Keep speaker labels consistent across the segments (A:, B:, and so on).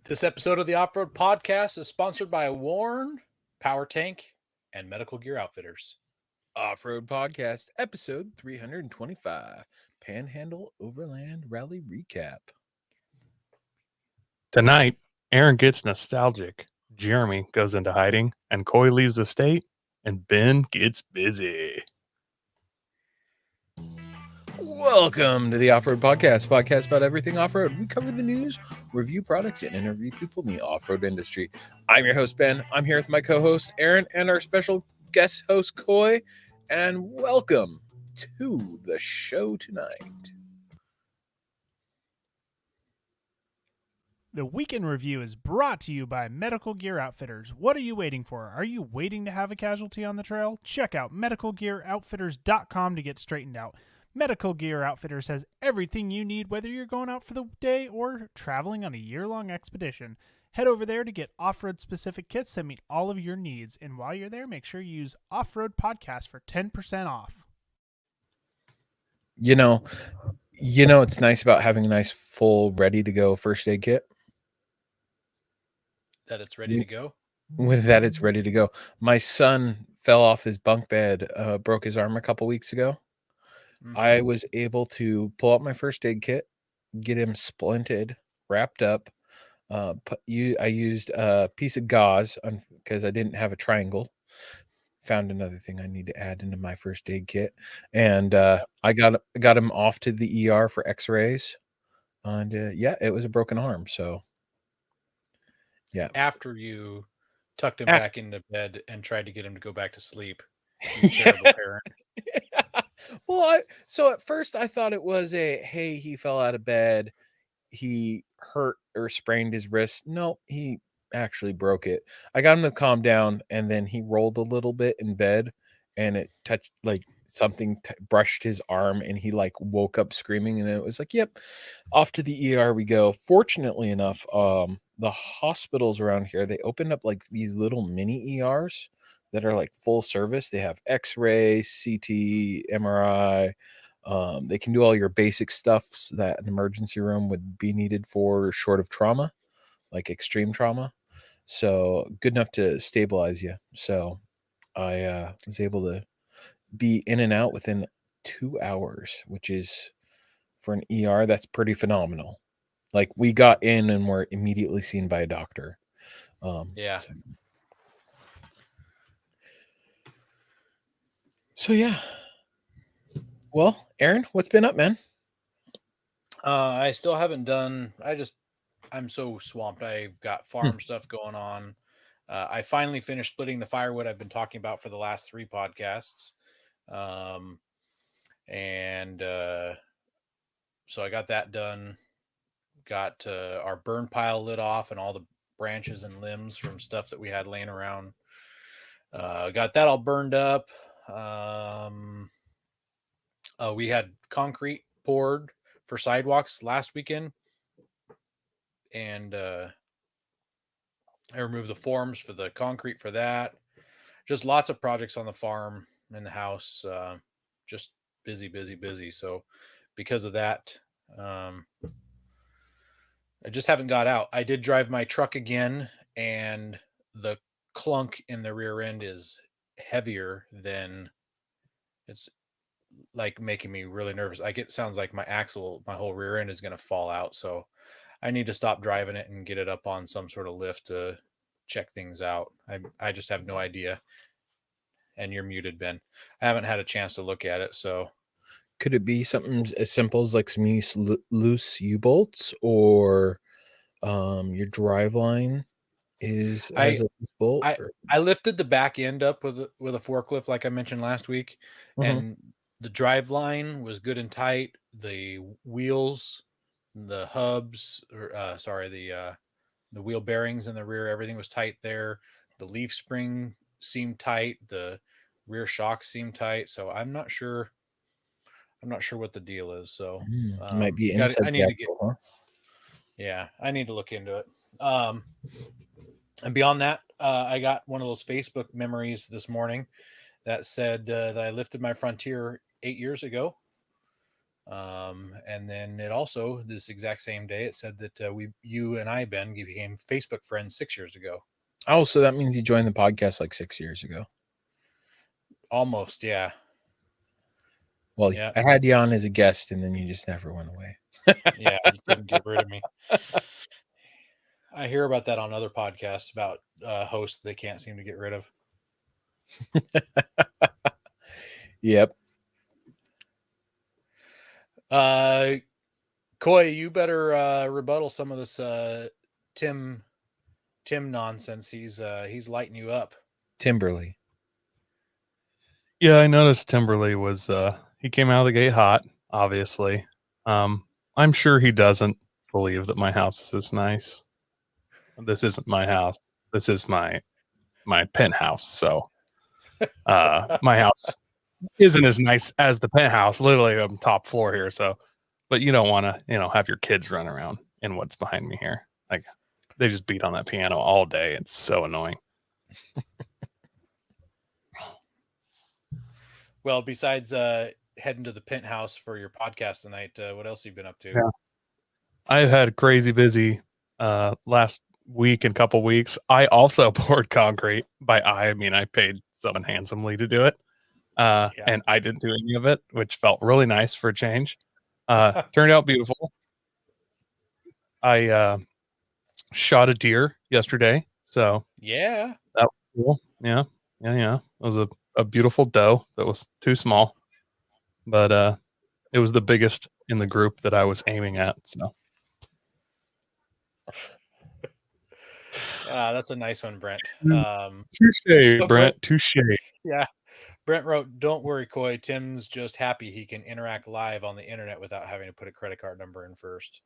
A: This episode of the Off-Road Podcast is sponsored by Warn, Power Tank, and Medical Gear Outfitters.
B: Off-Road Podcast, episode 325, Panhandle Overland Rally Recap.
C: Tonight, Aaron gets nostalgic, Jeremy goes into hiding, and Coy leaves the state, and Ben gets busy.
B: Welcome to the Off-Road Podcast about everything off-road. We cover the news, review products, and interview people in the off-road industry. I'm your host, Ben. I'm here with my co-host, Aaron, and our special guest host, Coy, and welcome to the show tonight.
D: The Weekend Review is brought to you by Medical Gear Outfitters. What are you waiting for? Are you waiting to have a casualty on the trail? Check out medicalgearoutfitters.com to get straightened out. Medical Gear Outfitters has everything you need, whether you're going out for the day or traveling on a year-long expedition. Head over there to get off-road specific kits that meet all of your needs. And while you're there, make sure you use Off-Road Podcast for 10% off.
B: You know, it's nice about having a nice, full, ready-to-go first aid kit.
A: That it's ready to go?
B: With that, it's ready to go. My son fell off his bunk bed, broke his arm a couple weeks ago.
A: Mm-hmm.
B: I was able to pull out my first aid kit, get him splinted, wrapped up. I used a piece of gauze because I didn't have a triangle. Found another thing I need to add into my first aid kit, and I got him off to the ER for X-rays, and it was a broken arm. So, yeah.
A: After you tucked him back into bed and tried to get him to go back to sleep, you terrible parent.
B: Well, so at first I thought it was hey, he fell out of bed, he hurt or sprained his wrist. No, he actually broke it. I got him to calm down, and then he rolled a little bit in bed, and it touched something brushed his arm, and he woke up screaming, and then it was yep, off to the ER we go. Fortunately enough, the hospitals around here, they opened up these little mini ERs that are full service. They have X-ray, CT, MRI. They can do all your basic stuff that an emergency room would be needed for, short of trauma, like extreme trauma. So good enough to stabilize you. So I was able to be in and out within 2 hours, which is, for an ER, that's pretty phenomenal. We got in and were immediately seen by a doctor.
A: Yeah.
B: So yeah. Well, Aaron, what's been up, man?
A: I still haven't done. I'm so swamped. I've got farm stuff going on. I finally finished splitting the firewood I've been talking about for the last 3 podcasts. So I got that done. Got our burn pile lit off and all the branches and limbs from stuff that we had laying around. Got that all burned up. We had concrete poured for sidewalks last weekend, and I removed the forms for the concrete for that. Just lots of projects on the farm and the house. Just busy. So because of that, I just haven't got out. I did drive my truck again, and the clunk in the rear end is heavier than it's making me really nervous. It sounds like my whole rear end is going to fall out. So I need to stop driving it and get it up on some sort of lift to check things out. I just have no idea. And you're muted, Ben. I haven't had a chance to look at it. So
B: could it be something as simple as some loose U-bolts, or your driveline has a loose bolt?
A: I lifted the back end up with a forklift, like I mentioned last week, and the drive line was good and tight. The wheels, the hubs, the wheel bearings in the rear, everything was tight there. The leaf spring seemed tight. The rear shocks seemed tight. So I'm not sure what the deal is. So
B: it might be inside.
A: I need to look into it. And beyond that, I got one of those Facebook memories this morning that said that I lifted my Frontier 8 years ago. And then it also, this exact same day, it said that you and I, Ben, became Facebook friends 6 years ago.
B: Oh, so that means you joined the podcast like 6 years ago.
A: Almost, yeah.
B: Well,
A: Yeah.
B: I had you on as a guest, and then you just never went away.
A: Yeah, you couldn't get rid of me. I hear about that on other podcasts about hosts they can't seem to get rid of.
B: Yep.
A: Coy, you better rebuttal some of this Tim nonsense. He's lighting you up.
B: Timberly.
C: Yeah, I noticed Timberly was he came out of the gate hot, obviously. I'm sure he doesn't believe that my house is this nice. This isn't my house. This is my penthouse. So my house isn't as nice as the penthouse. Literally I'm top floor here. So but you don't want to, have your kids run around in what's behind me here. Like they just beat on that piano all day. It's so annoying.
A: Well, besides heading to the penthouse for your podcast tonight, what else have you been up to?
C: Yeah. I've had crazy busy last week and couple weeks. I also poured concrete I mean, I paid someone handsomely to do it. And I didn't do any of it, which felt really nice for a change. Turned out beautiful. I shot a deer yesterday. So
A: yeah,
C: that was cool. Yeah. It was a beautiful doe that was too small, but it was the biggest in the group that I was aiming at. So
A: that's a nice one, Brent.
C: touche, Brent. Touche.
A: Yeah, Brent wrote, "Don't worry, Coy. Tim's just happy he can interact live on the internet without having to put a credit card number in first."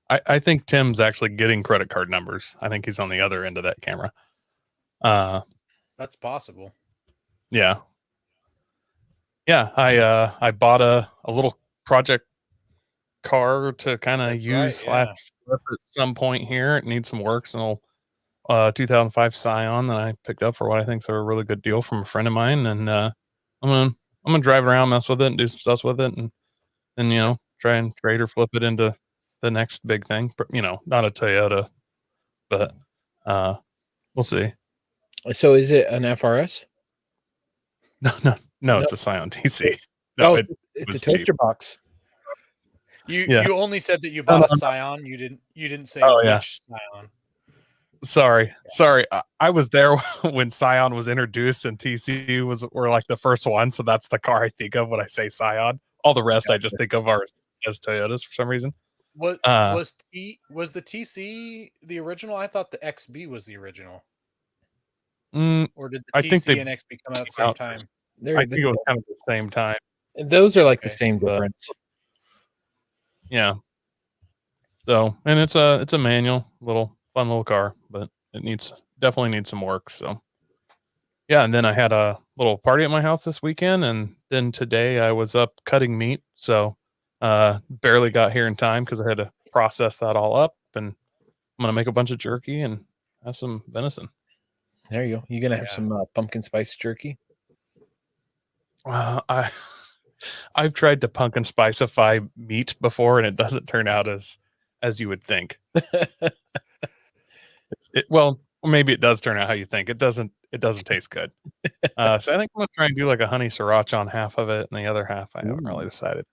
C: I think Tim's actually getting credit card numbers. I think he's on the other end of that camera.
A: That's possible.
C: Yeah. I bought a little project car to kind of use
A: right,
C: / flip at some point here. It needs some work. So 2005 Scion that I picked up for what I think is a really good deal from a friend of mine, and I'm gonna drive around, mess with it, and do some stuff with it, and try and trade or flip it into the next big thing. Not a Toyota, but we'll see.
B: So is it an FRS?
C: No, it's a Scion TC. No,
B: it's a toaster
C: cheap.
B: box.
A: You only said that you bought a Scion. You didn't say which Scion.
C: Sorry. I was there when Scion was introduced, and TC were like the first one, so that's the car I think of when I say Scion. All the rest I just think of as Toyotas for some reason.
A: Was the TC the original? I thought the XB was the original. Or did the TC and XB come out at the same time?
C: I think it was kind of the same time.
B: Those are like the same difference.
C: Yeah. So, and it's a manual, fun little car, but it definitely needs some work. So, yeah. And then I had a little party at my house this weekend, and then today I was up cutting meat. So, barely got here in time because I had to process that all up, and I'm gonna make a bunch of jerky and have some venison.
B: There you go. You gonna have some pumpkin spice jerky?
C: I've tried to pumpkin spicify meat before, and it doesn't turn out as you would think. Well, maybe it does turn out how you think. It doesn't taste good. So I think I'm gonna try and do like a honey sriracha on half of it, and the other half I haven't really decided.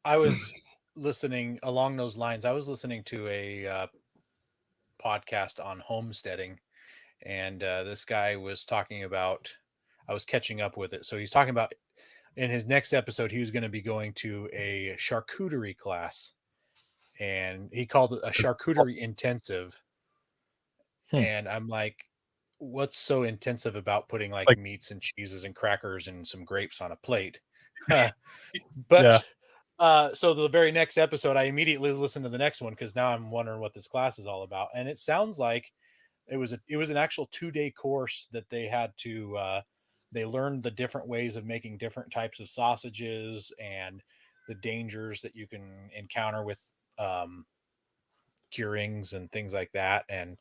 A: I was listening along those lines. I was listening to a podcast on homesteading, and this guy was talking about. I was catching up with it, so he's talking about in his next episode he was going to be going to a charcuterie class, and he called it a charcuterie intensive. And I'm like, what's so intensive about putting like meats and cheeses and crackers and some grapes on a plate? But so the very next episode, I immediately listened to the next one because now I'm wondering what this class is all about. And it sounds like it was an actual 2-day course that they had to they learned the different ways of making different types of sausages and the dangers that you can encounter with curings and things like that. And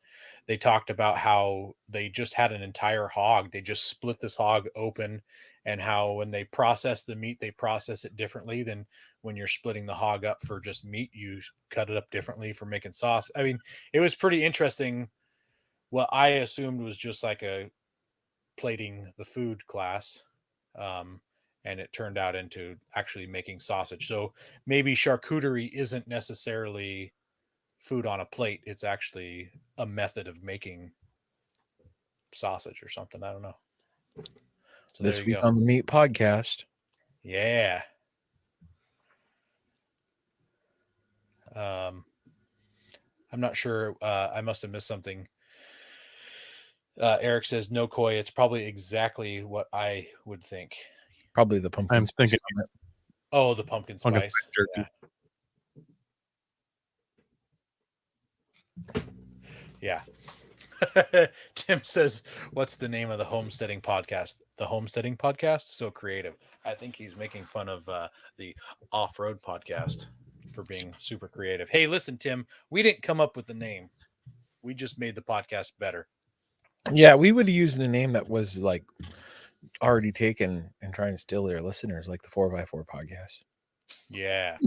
A: they talked about how they just had an entire hog. They just split this hog open, and how when they process the meat, they process it differently than when you're splitting the hog up for just meat. You cut it up differently for making sauce. I mean, it was pretty interesting. What I assumed was just like a plating the food class. Um, and it turned out into actually making sausage. So maybe charcuterie isn't necessarily food on a plate. It's actually a method of making sausage or something. I don't know. So there
B: This
A: you
B: week
A: go.
B: on the Meat Podcast.
A: Yeah. I'm not sure. I must have missed something. Eric says no koi. It's probably exactly what I would think.
B: Probably the pumpkin
C: I'm
B: spice
C: thinking
B: comment.
A: Oh, the pumpkin
C: pumpkin
A: spice.
C: spice jerky.
A: Yeah. Yeah. Tim says, what's the name of the homesteading podcast? The homesteading podcast? So creative. I think he's making fun of the off-road podcast for being super creative. Hey, listen, Tim, we didn't come up with the name. We just made the podcast better.
B: Yeah, we would have used a name that was like already taken and trying to steal their listeners, like the 4x4 podcast.
A: Yeah.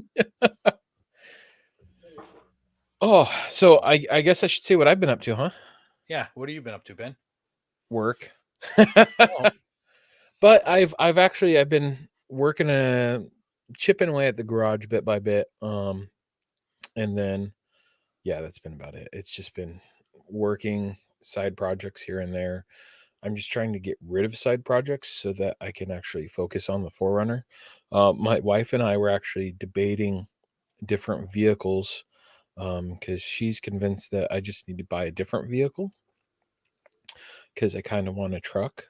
B: Oh, so I guess I should say what I've been up to, huh?
A: Yeah. What have you been up to, Ben?
B: Work.
A: Oh,
B: But I've been working chipping away at the garage bit by bit. And then yeah, that's been about it. It's just been working side projects here and there. I'm just trying to get rid of side projects so that I can actually focus on the Forerunner. My wife and I were actually debating different vehicles because she's convinced that I just need to buy a different vehicle because I kind of want a truck.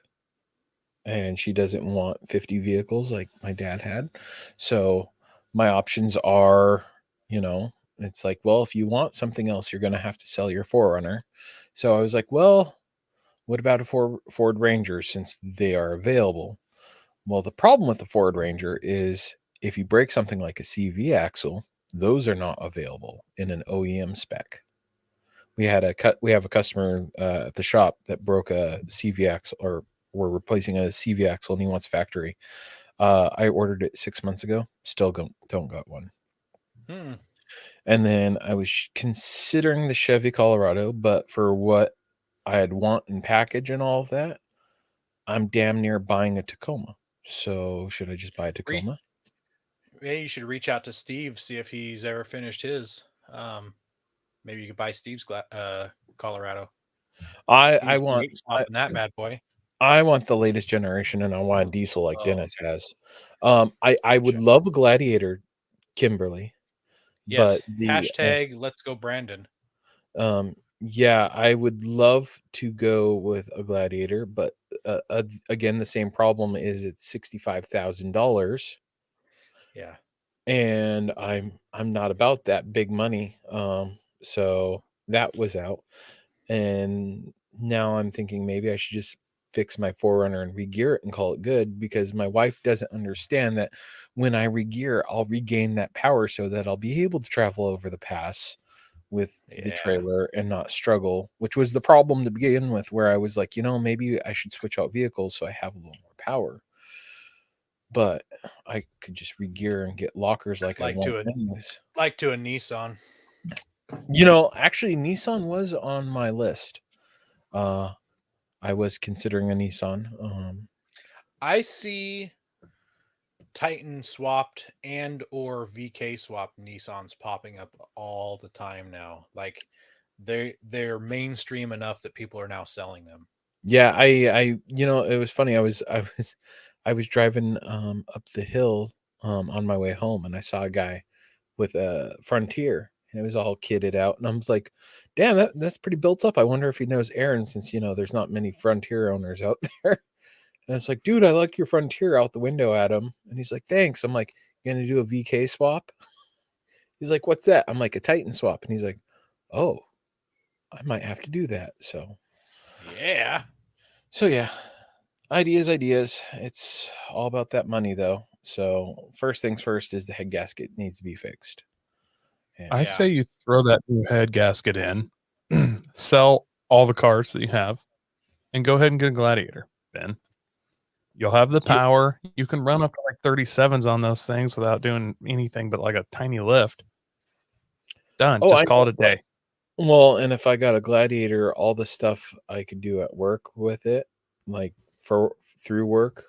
B: And she doesn't want 50 vehicles like my dad had. So my options are, it's like, well, if you want something else, you're going to have to sell your Forerunner. So I was like, well, what about a Ford Ranger since they are available? Well, the problem with the Ford Ranger is if you break something like a CV axle, those are not available in an OEM spec. We have a customer at the shop that broke a CV axle, or we're replacing a CV axle, and he wants factory. I ordered it 6 months ago. Still don't got one. And then I was considering the Chevy Colorado, but for what I'd want in package and all of that, I'm damn near buying a Tacoma. So should I just buy a Tacoma?
A: Yeah, you should reach out to Steve, see if he's ever finished his. Maybe you could buy Steve's Colorado.
B: I want
A: that bad boy.
B: I want the latest generation, and I want a diesel like Dennis has. I would
A: Gotcha.
B: love a Gladiator, Kimberly,
A: Yes.
B: but the
A: Hashtag let's go Brandon.
B: yeah, I would love to go with a Gladiator, but again, the same problem is it's $65,000.
A: Yeah.
B: And I'm not about that big money. So that was out. And now I'm thinking maybe I should just fix my Forerunner and regear it and call it good, because my wife doesn't understand that when I regear, I'll regain that power so that I'll be able to travel over the pass with the
A: Yeah.
B: trailer and not struggle, which was the problem to begin with, where I was like, maybe I should switch out vehicles so I have a little more power. But I could just regear and get lockers like I want anyways.
A: Like to a Nissan.
B: Actually Nissan was on my list. I was considering a Nissan.
A: I see Titan swapped and or VK swapped Nissans popping up all the time now. Like they're mainstream enough that people are now selling them.
B: Yeah, I it was funny. I was driving up the hill on my way home, and I saw a guy with a Frontier, and it was all kitted out, and I was like, damn, that's pretty built up. I wonder if he knows Aaron, since there's not many Frontier owners out there. And it's like, dude, I like your Frontier, out the window at him. And he's like, thanks. I'm like, you gonna do a VK swap? He's like, what's that? I'm like, a Titan swap. And he's like, oh, I might have to do that. So
A: yeah,
B: ideas. It's all about that money though. So first things first is the head gasket needs to be fixed. And
C: I
A: Yeah.
C: say you throw that new head gasket in, sell all the cars that you have, and go ahead and get a Gladiator, Ben. You'll have the power. You can run up to like 37s on those things without doing anything but like a tiny lift. Done.
B: Oh,
C: Just
B: I
C: call
B: know.
C: it a day.
B: Well, and if I got a Gladiator, all the stuff I could do at work with it, like through work,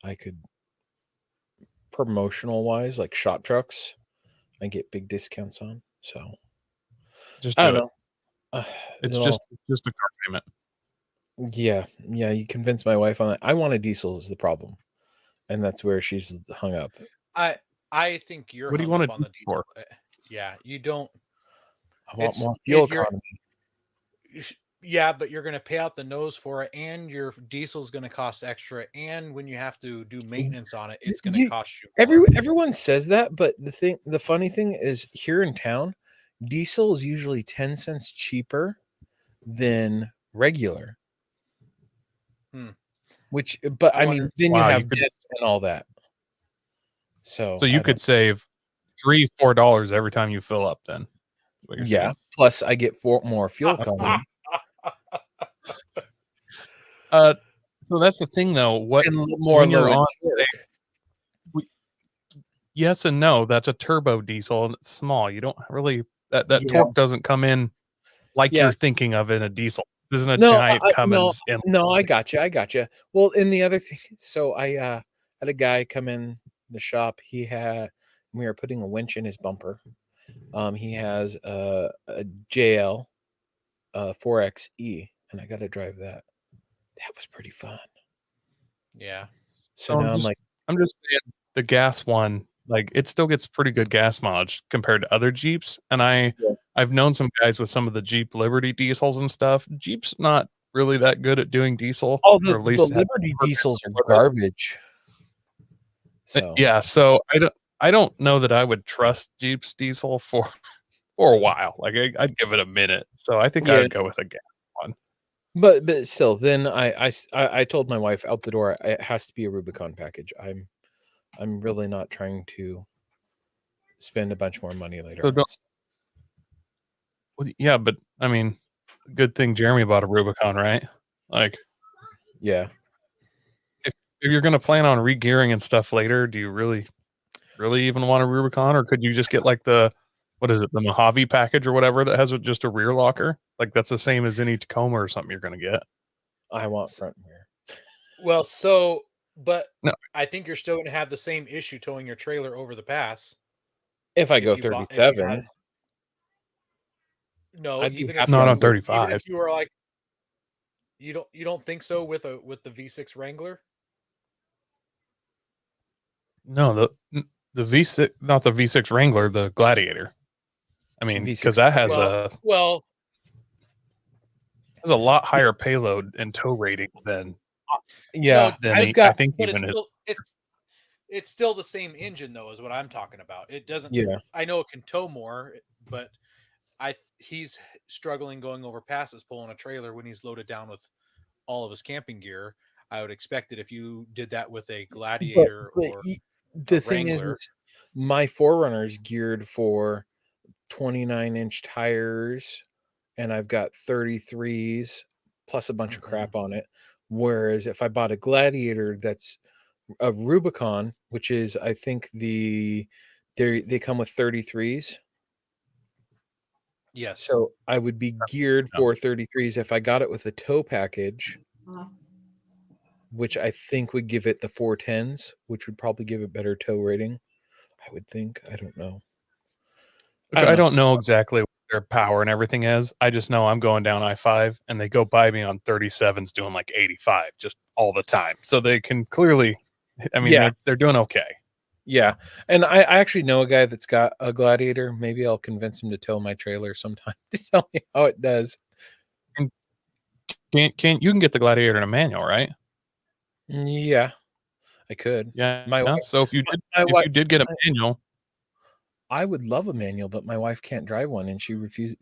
B: I could promotional wise, like shop trucks, I get big discounts on. So
C: Just
B: I
C: do
B: don't
C: it.
B: know.
C: It's
B: Well,
C: just a car payment.
B: yeah. You convinced my wife on that. I want a diesel is the problem, and that's where she's hung up.
A: I think you're
C: What do you
A: hung
C: want
A: up
C: to
A: on
C: do
A: the
C: for?
A: diesel. Yeah, you don't.
B: I want
A: It's
B: more fuel
A: you're
B: economy.
A: yeah, but you're going to pay out the nose for it, and your diesel's going to cost extra. And when you have to do maintenance on it, it's going to cost you more.
B: Everyone says that, but the funny thing is, here in town, diesel is usually 10 cents cheaper than regular. But I mean, then you
C: Wow,
B: have dips and all that. So
C: you could save $3-4 every time you fill up. Then, what you're saying.
B: Plus I get more fuel economy.
C: So that's the thing, though. What
B: And more
C: when you're
B: low
C: on? Yes and no. That's a turbo diesel, and it's small. You don't really that torque doesn't come in like you're thinking of in a diesel. This isn't a giant Cummins.
B: No, I got you. Well, and the other thing, so I had a guy come in the shop. We were putting a winch in his bumper. He has a JL 4XE, and I got to drive that. That was pretty fun.
A: Yeah.
B: So now
C: I'm just saying the gas one, like it still gets pretty good gas mileage compared to other Jeeps. And I've known some guys with some of the Jeep Liberty diesels and stuff. Jeep's not really that good at doing diesel.
B: Oh,
C: or at least
B: the Liberty diesels are garbage. So
C: yeah, so I don't know that I would trust Jeep's diesel for a while. Like I'd give it a minute. So I think I would go with a gas one.
B: But still, then I told my wife out the door it has to be a Rubicon package. I'm really not trying to spend a bunch more money later.
C: So well, yeah, but I mean, good thing Jeremy bought a Rubicon, right? Like,
B: yeah.
C: If you're going to plan on regearing and stuff later, do you really even want a Rubicon, or could you just get like the Mojave package or whatever that has just a rear locker? Like that's the same as any Tacoma or something you're going to get.
B: I want front and rear.
A: Well, but no. I think you're still going to have the same issue towing your trailer over the pass.
B: If I go 37.
A: No, even if
C: not on 35.
A: Even if you were like, you don't think so with the V6 Wrangler?
C: No, the V6, not the V6 Wrangler, the Gladiator. I mean, because that has has a lot higher payload and tow rating than I think
A: but
C: even
A: it's still the same engine though, is what I'm talking about. It doesn't.
B: Yeah,
A: I know it can tow more, but he's struggling going over passes pulling a trailer when he's loaded down with all of his camping gear. I would expect it if you did that with a Gladiator or
B: the thing is my 4Runner's geared for 29-inch tires, and I've got 33s plus a bunch of crap on it. Whereas if I bought a Gladiator that's a Rubicon, which is I think they come with 33s.
A: Yes.
B: So I would be geared for 33s if I got it with a tow package, which I think would give it the 410s, which would probably give it better tow rating. I would think. I don't know.
C: I don't know exactly what their power and everything is. I just know I'm going down I-5 and they go by me on 37s doing like 85 just all the time. So they can clearly, I mean, they're doing okay.
B: Yeah. And I actually know a guy that's got a Gladiator. Maybe I'll convince him to tow my trailer sometime to tell me how it does.
C: You can get the Gladiator in a manual, right?
B: Yeah, I could.
C: Yeah.
B: My wife,
C: so if you did get a manual,
B: I would love a manual, but my wife can't drive one, and she refuses.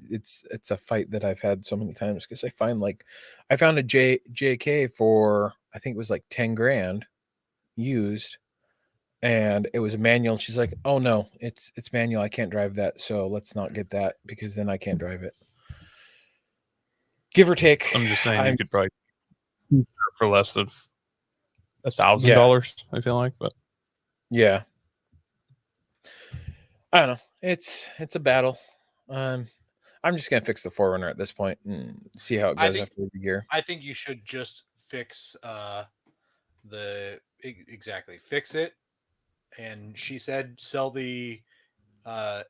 B: It's a fight that I've had so many times because I found a JK for I think it was like 10 grand used, and it was a manual. She's like, "Oh no, it's manual. I can't drive that. So let's not get that because then I can't drive it." Give or take.
C: I'm just saying you
B: I'm
C: could probably for less than
B: Yeah.
C: $1,000. I feel like, but
B: yeah. I don't know. It's a battle. I'm just gonna fix the Forerunner at this point and see how it
A: I
B: goes
A: think
B: after the gear.
A: I think you should just fix exactly fix it. And she said sell the uh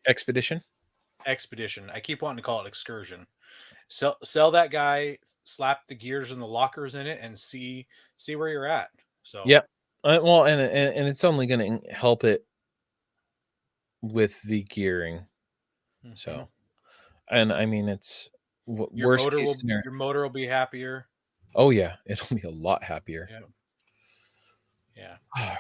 B: Expedition.
A: expedition. I keep wanting to call it excursion. Sell that guy, slap the gears and the lockers in it, and see where you're at. So
B: Yep. Well, and it's only going to help it with the gearing.
A: Mhm.
B: So, and I mean, it's
A: your
B: worst
A: motor
B: case
A: will
B: scenario.
A: your motor will be happier.
B: Oh yeah, it'll be a lot happier.
A: Yeah.
B: All right.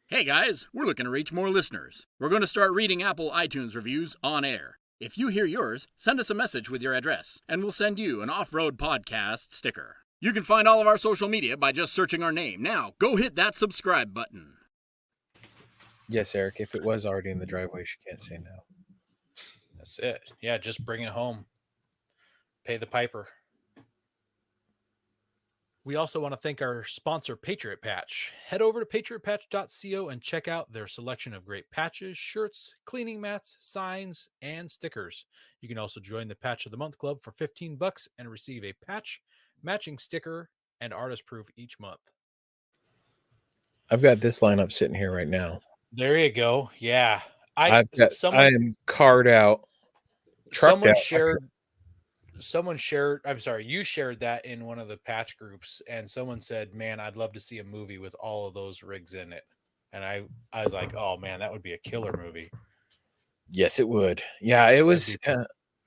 E: Hey guys, we're looking to reach more listeners. We're going to start reading Apple iTunes reviews on air. If you hear yours, send us a message with your address, and we'll send you an Off-Road Podcast sticker. You can find all of our social media by just searching our name. Now, go hit that subscribe button.
B: Yes, Eric. If it was already in the driveway, she can't say no.
A: That's it. Yeah, just bring it home. Pay the piper. We also want to thank our sponsor, Patriot Patch. Head over to patriotpatch.co and check out their selection of great patches, shirts, cleaning mats, signs, and stickers. You can also join the Patch of the Month Club for $15 and receive a patch, matching sticker, and artist proof each month.
B: I've got this lineup sitting here right now.
A: There you go. Yeah.
B: I am carved out.
A: Someone shared, I'm sorry, you shared that in one of the patch groups, and someone said, man, I'd love to see a movie with all of those rigs in it. And I was like, oh man, that would be a killer movie.
B: Yes, it would. Yeah, it was.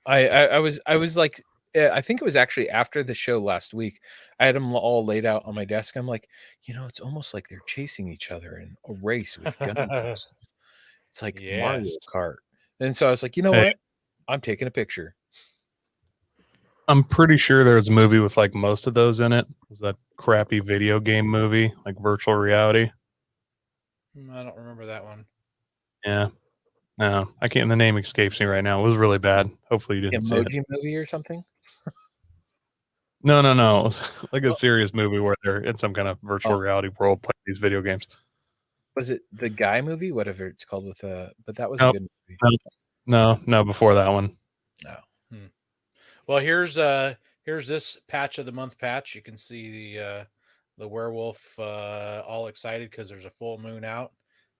B: I was like, I think it was actually after the show last week. I had them all laid out on my desk. I'm like, it's almost like they're chasing each other in a race with guns. And stuff. It's like Mario Kart. And so I was like, what? I'm taking a picture.
C: I'm pretty sure there's a movie with like most of those in it. It was that crappy video game movie, like virtual reality.
A: I don't remember that one.
C: Yeah. No, I can't. The name escapes me right now. It was really bad. Hopefully you didn't see it.
B: Emoji movie or something?
C: No. It was like a serious movie where they're in some kind of virtual reality world playing these video games.
B: Was it the Guy movie? Whatever it's called but that was a good
C: movie. No, before that one.
B: No.
A: Well, here's this Patch of the Month patch. You can see the werewolf all excited because there's a full moon out.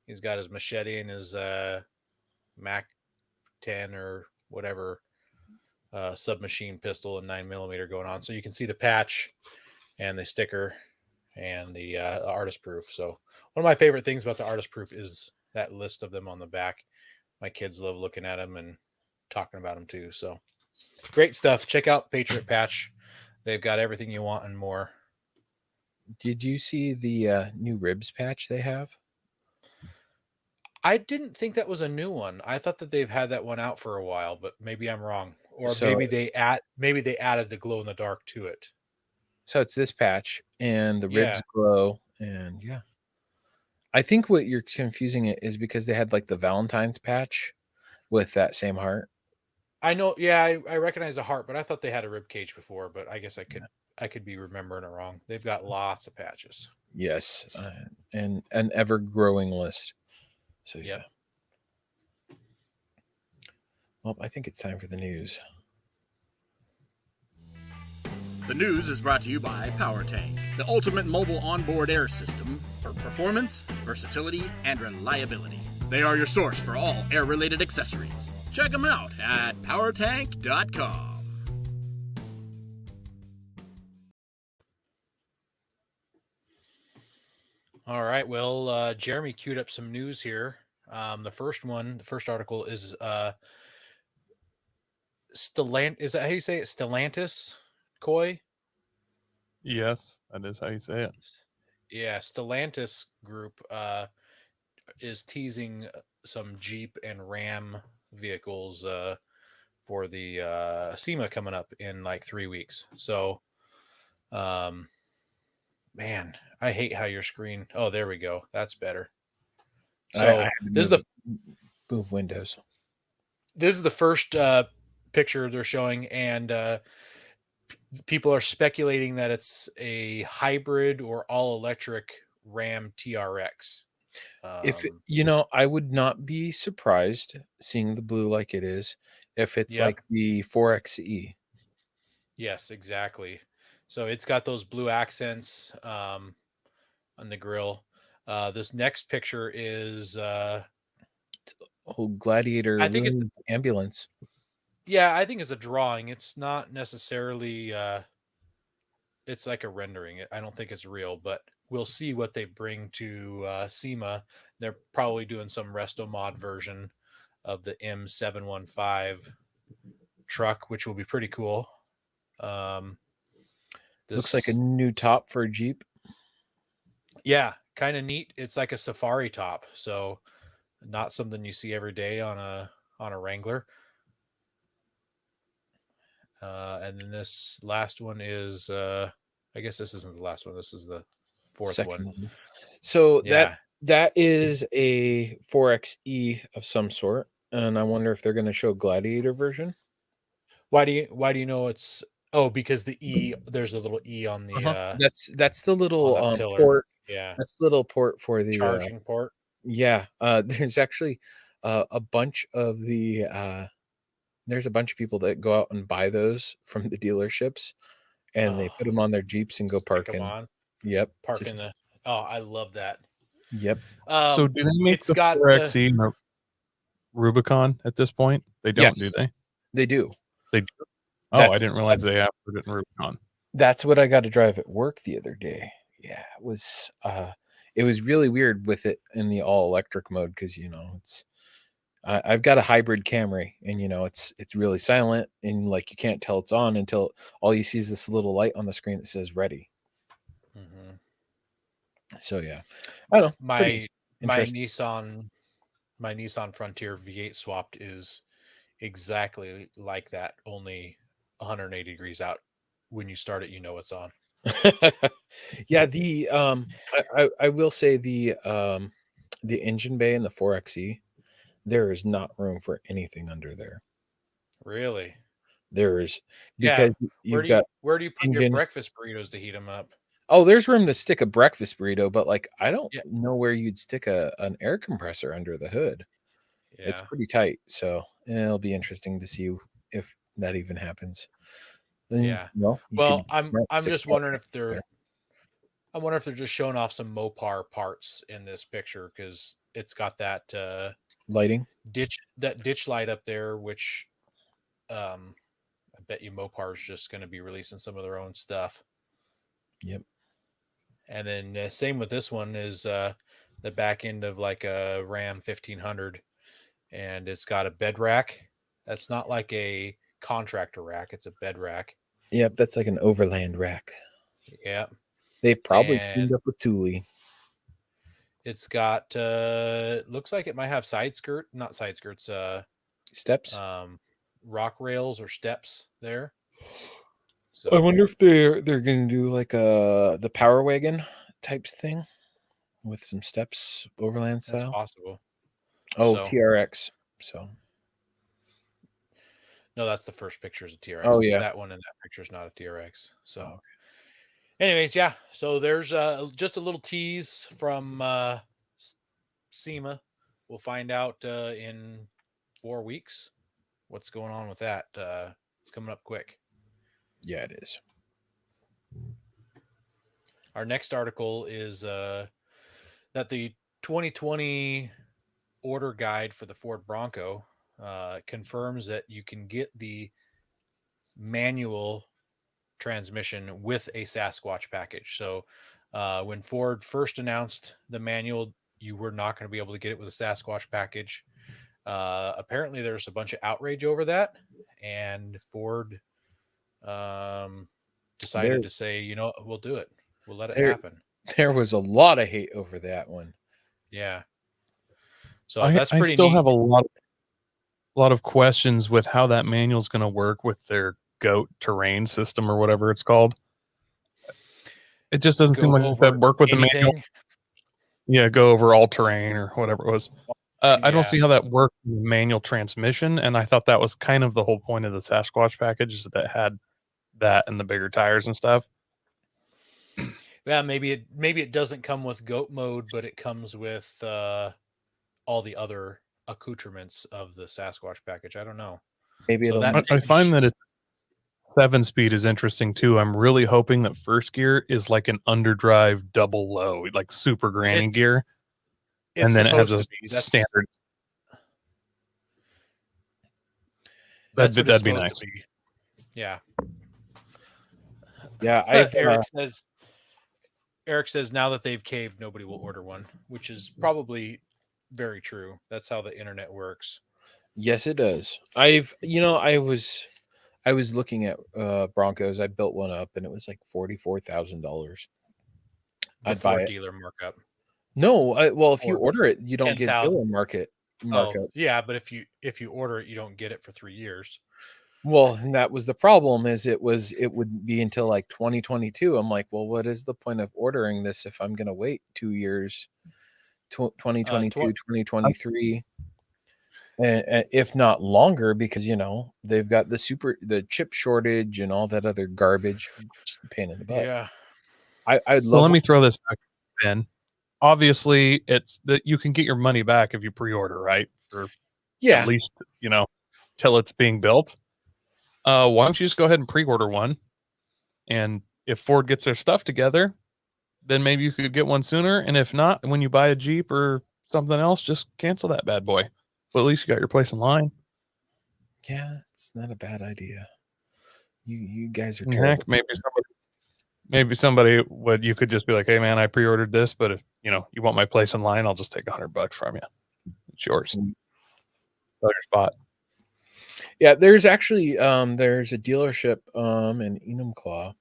A: He's got his machete and his Mac 10 or whatever submachine pistol and 9mm going on. So you can see the patch and the sticker and the artist proof. So one of my favorite things about the artist proof is that list of them on the back. My kids love looking at them and talking about them too. So great stuff. Check out Patriot Patch. They've got everything you want and more.
B: Did you see the new ribs patch they have?
A: I didn't think that was a new one. I thought that they've had that one out for a while, but maybe I'm wrong. Or maybe they added the glow in the dark to it.
B: So it's this patch and the ribs glow, and I think what you're confusing it is because they had like the Valentine's patch with that same heart.
A: I know, I recognize the heart, but I thought they had a rib cage before, but I guess I could be remembering it wrong. They've got lots of patches.
B: Yes, and an ever growing list. So
A: yeah.
B: Well, I think it's time for the news.
E: The news is brought to you by PowerTank, the ultimate mobile onboard air system for performance, versatility, and reliability. They are your source for all air-related accessories. Check them out at powertank.com.
A: All right. Well, Jeremy queued up some news here. The first article is is that how you say it? Stellantis Koi?
C: Yes, that is how you say it.
A: Yeah, Stellantis Group is teasing some Jeep and Ram vehicles for the SEMA coming up in like 3 weeks. So Man, I hate how your screen. Oh, there we go. That's better.
B: I
A: So
B: had to
A: this is the
B: move windows.
A: first picture they're showing, and people are speculating that it's a hybrid or all electric Ram TRX.
B: If I would not be surprised seeing the blue like it is if it's
A: Yep.
B: like the 4xe.
A: Yes, exactly. So it's got those blue accents on the grill. This next picture is
B: Old Gladiator
A: I think
B: Ambulance.
A: yeah, I think it's a drawing. It's not necessarily it's like a rendering. I don't think it's real, but we'll see what they bring to SEMA. They're probably doing some resto mod version of the M715 truck, which will be pretty cool.
B: Looks like a new top for a Jeep.
A: Yeah, kind of neat. It's like a safari top, so not something you see every day on a Wrangler. And then this last one is I guess this isn't the last one. This is the fourth one.
B: So
A: Yeah.
B: that is a 4xe of some sort, and I wonder if they're going to show Gladiator version.
A: Why do you know it's because the E, there's a little E on the
B: that's the little
A: on the pillar.
B: port.
A: Yeah.
B: That's the little port for the
A: charging port.
B: Yeah. There's actually a bunch of there's a bunch of people that go out and buy those from the dealerships, and they put them on their Jeeps and go park in.
A: On.
B: Yep.
A: Park in the. Oh, I love that.
B: Yep.
C: So do they make
A: it's
C: the
A: got
C: 4xe and the Rubicon at this point? They don't, do
B: Yes.
C: they?
B: They do.
C: They do. Oh, I didn't realize they have put it in Rubicon.
B: That's what I got to drive at work the other day. Yeah, it was really weird with it in the all electric mode because it's I've got a hybrid Camry, and it's really silent, and like you can't tell it's on until all you see is this little light on the screen that says ready.
A: Mhm.
B: So yeah, I don't know.
A: My Nissan Frontier V8 swapped is exactly like that, only 180 degrees out. When you start it, you know it's on.
B: Yeah, the I will say the engine bay in the 4xe, there is not room for anything under there.
A: Really?
B: There is, because you've got
A: where do you put your
B: engine.
A: breakfast burritos to heat them up?
B: Oh, there's room to stick a breakfast burrito, but like I don't
A: Yeah.
B: know where you'd stick an air compressor under the hood. It's
A: Yeah.
B: pretty tight, so it'll be interesting to see if that even happens. Then,
A: Yeah.
B: you
A: Well,
B: could
A: I'm
B: stick
A: just
B: a
A: wondering if
B: there.
A: they're I wonder if they're just showing off some Mopar parts in this picture, because it's got that
B: lighting
A: ditch light up there, which I bet you Mopar's just going to be releasing some of their own stuff.
B: Yep.
A: And then same with this one is the back end of like a Ram 1500, and it's got a bed rack. That's not like a contractor rack; it's a bed rack.
B: Yep, that's like an overland rack.
A: Yeah.
B: They probably cleaned up with Thule.
A: It's got looks like it might have not side skirts,
B: steps,
A: rock rails or steps there. So
B: I wonder if they're going to do like the Power Wagon types thing with some steps, overland style.
A: That's possible.
B: Oh, TRX. So
A: no, that's the first pictures of TRX.
B: Oh yeah,
A: that one in that picture is not a TRX. So anyways, yeah. So there's just a little tease from SEMA. We'll find out in 4 weeks what's going on with that. It's coming up quick.
B: Yeah, it is.
A: Our next article is that the 2020 order guide for the Ford Bronco confirms that you can get the manual transmission with a Sasquatch package. So when Ford first announced the manual, you were not going to be able to get it with a Sasquatch package. Apparently there's a bunch of outrage over that, and Ford decided to say, we'll do it. We'll let it happen.
B: There was a lot of hate over that one.
A: Yeah. So
C: that's pretty neat. I still have a lot of questions with how that manual is going to work with their GOAT terrain system or whatever it's called. It just doesn't seem
A: go
C: like
A: over
C: that'd work with the manual.
A: anything.
C: Yeah, go over all terrain or whatever it was. I don't
A: Yeah.
C: see how that worked with manual transmission, and I thought that was kind of the whole point of the Sasquatch package, is that it had that and the bigger tires and stuff.
A: Yeah, maybe it doesn't come with goat mode, but it comes with all the other accoutrements of the Sasquatch package. I don't know.
B: Maybe
A: So
B: it'll.
A: that
C: I find that it's 7-speed is interesting too. I'm really hoping that first gear is like an underdrive double low, like super granny
A: It's-
C: gear,
A: it's
C: and then it has a
A: supposed to be. That's
C: standard.
A: what
C: That'd
A: it's
C: be
A: supposed
C: nice.
A: to be. Yeah.
B: Yeah,
A: But Eric says now that they've caved, nobody will order one, which is probably very true. That's how the internet works.
B: yes, it does. I was looking at Broncos. I built one up, and it was like $44,000. I'd buy
A: Before
B: it.
A: dealer markup.
B: No, well, if you
A: Or
B: order it, you don't get
A: 10,000.
B: dealer markup.
A: Oh, yeah, but if you order it, you don't get it for 3 years.
B: Well, and that was the problem. Is it would be until like 2022. I'm like, well, what is the point of ordering this if I'm going to wait 2 years, 2022, 2023, and if not longer, because they've got the chip shortage and all that other garbage. Just a pain in the butt.
A: Yeah.
B: I'd
C: So
B: love.
C: let me throw this back in. Obviously, it's that you can get your money back if you pre-order, right? For
B: Yeah,
C: at least till it's being built. Why don't you just go ahead and pre-order one? And if Ford gets their stuff together, then maybe you could get one sooner. And if not, when you buy a Jeep or something else, just cancel that bad boy. But at least you got your place in line.
B: yeah, it's not a bad idea. You guys are
C: Heck,
B: terrible.
C: maybe somebody would. You could just be like, "Hey, man, I pre-ordered this, but if you want my place in line, I'll just take $100 from you. It's yours. Sell your spot."
B: Yeah, there's actually there's a dealership in Enumclaw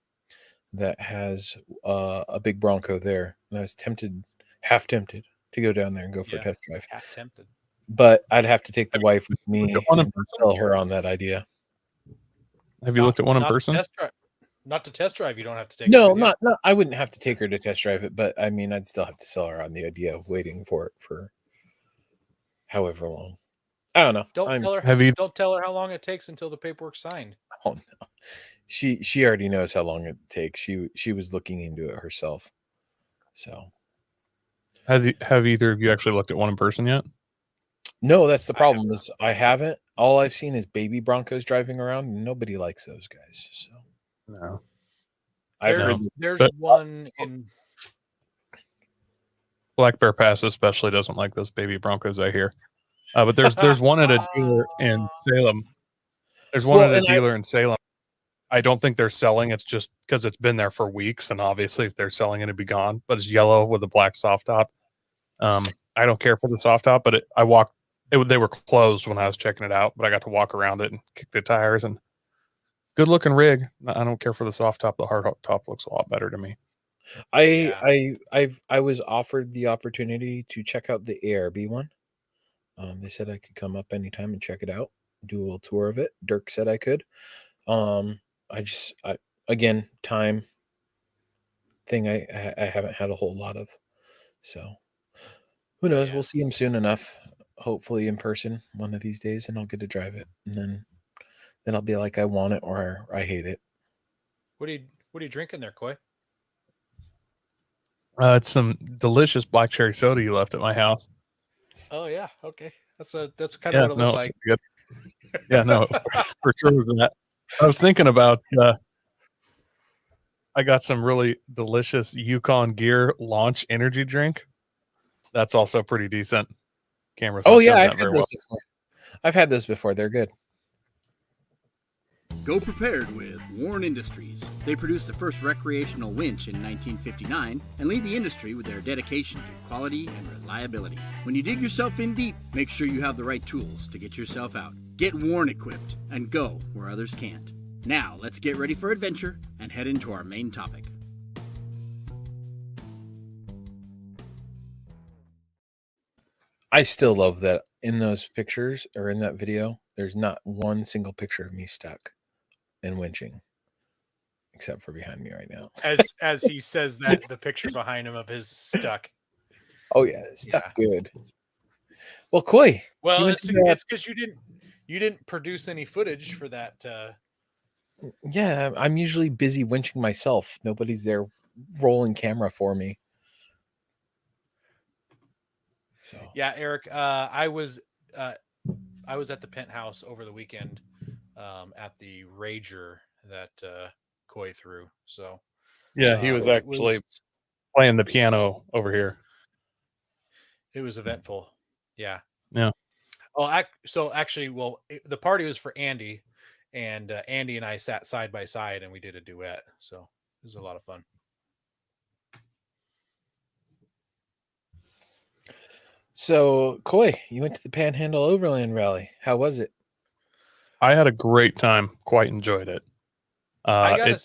B: that has a big Bronco there, and I was half tempted to go down there and go for a test drive,
A: Half tempted.
B: but I'd have to take the wife with me
C: looked at one in
B: and
C: person?
B: sell her on that idea.
C: Have you looked at one in
A: Not to
C: person?
A: Not to test drive. You don't have to take.
B: No,
A: it with you.
B: not. I wouldn't have to take her to test drive it, but I mean, I'd still have to sell her on the idea of waiting for it for however long. I don't know.
A: Don't tell her.
C: Have you?
A: Don't tell her how long it takes until the paperwork's signed.
B: Oh no, she already knows how long it takes. She was looking into it herself. So
C: Have either of you actually looked at one in person yet?
B: no, that's the problem. Is I haven't. All I've seen is baby Broncos driving around, and nobody likes those guys. So
C: No.
B: I've heard.
A: There's
C: but-
A: one in.
C: Black Bear Pass especially doesn't like those baby Broncos, I hear. But there's one at a dealer in Salem. There's one
B: Well,
C: at a
B: and
C: dealer in Salem. I don't think they're selling. It's just because it's been there for weeks, and obviously, if they're selling it, it'd be gone. But it's yellow with a black soft top. I don't care for the soft top, but they were closed when I was checking it out. But I got to walk around it and kick the tires, and good looking rig. I don't care for the soft top. The hard top looks a lot better to me.
B: I was offered the opportunity to check out the ARB one. They said I could come up anytime and check it out, do a little tour of it. Dirk said I could. Again, time thing I haven't had a whole lot of. So who knows?
A: Yeah.
B: We'll see him soon enough. Hopefully in person one of these days, and I'll get to drive it. And then I'll be like, I want it or I hate it.
A: What are you drinking there, Coy?
C: It's some delicious black cherry soda you left at my house.
A: Oh yeah, okay. That's kind of what it looked like.
C: Good. Yeah, no, for sure was that. I was thinking about. I got some really delicious Yukon Gear launch energy drink. That's also pretty decent. Camera's
B: Oh
C: not
B: yeah,
C: showing
B: I've
C: that
B: had
C: very
B: those
C: well.
B: before. I've had those before. They're good.
E: Go prepared with Warren Industries. They produced the first recreational winch in 1959 and lead the industry with their dedication to quality and reliability. When you dig yourself in deep, make sure you have the right tools to get yourself out. Get Warren equipped and go where others can't. Now, let's get ready for adventure and head into our main topic.
B: I still love that in those pictures or in that video, there's not one single picture of me stuck and winching. except for behind me right now.
A: As he says that, the picture behind him of his stuck.
B: Oh yeah, stuck good. Well, Coy.
A: Well, it's because you didn't produce any footage for that.
B: Yeah, I'm usually busy winching myself. Nobody's there rolling camera for me. So
A: yeah, Eric, I was at the penthouse over the weekend at the Rager that Coy threw. So
C: Yeah, he was actually playing the piano over here.
A: It was eventful. Yeah.
C: Yeah.
A: Oh, so actually, the party was for Andy, and Andy and I sat side by side and we did a duet. So it was a lot of fun.
B: So, Coy, you went to the Panhandle Overland Rally. How was it?
C: I had a great time. Quite enjoyed it. I
A: got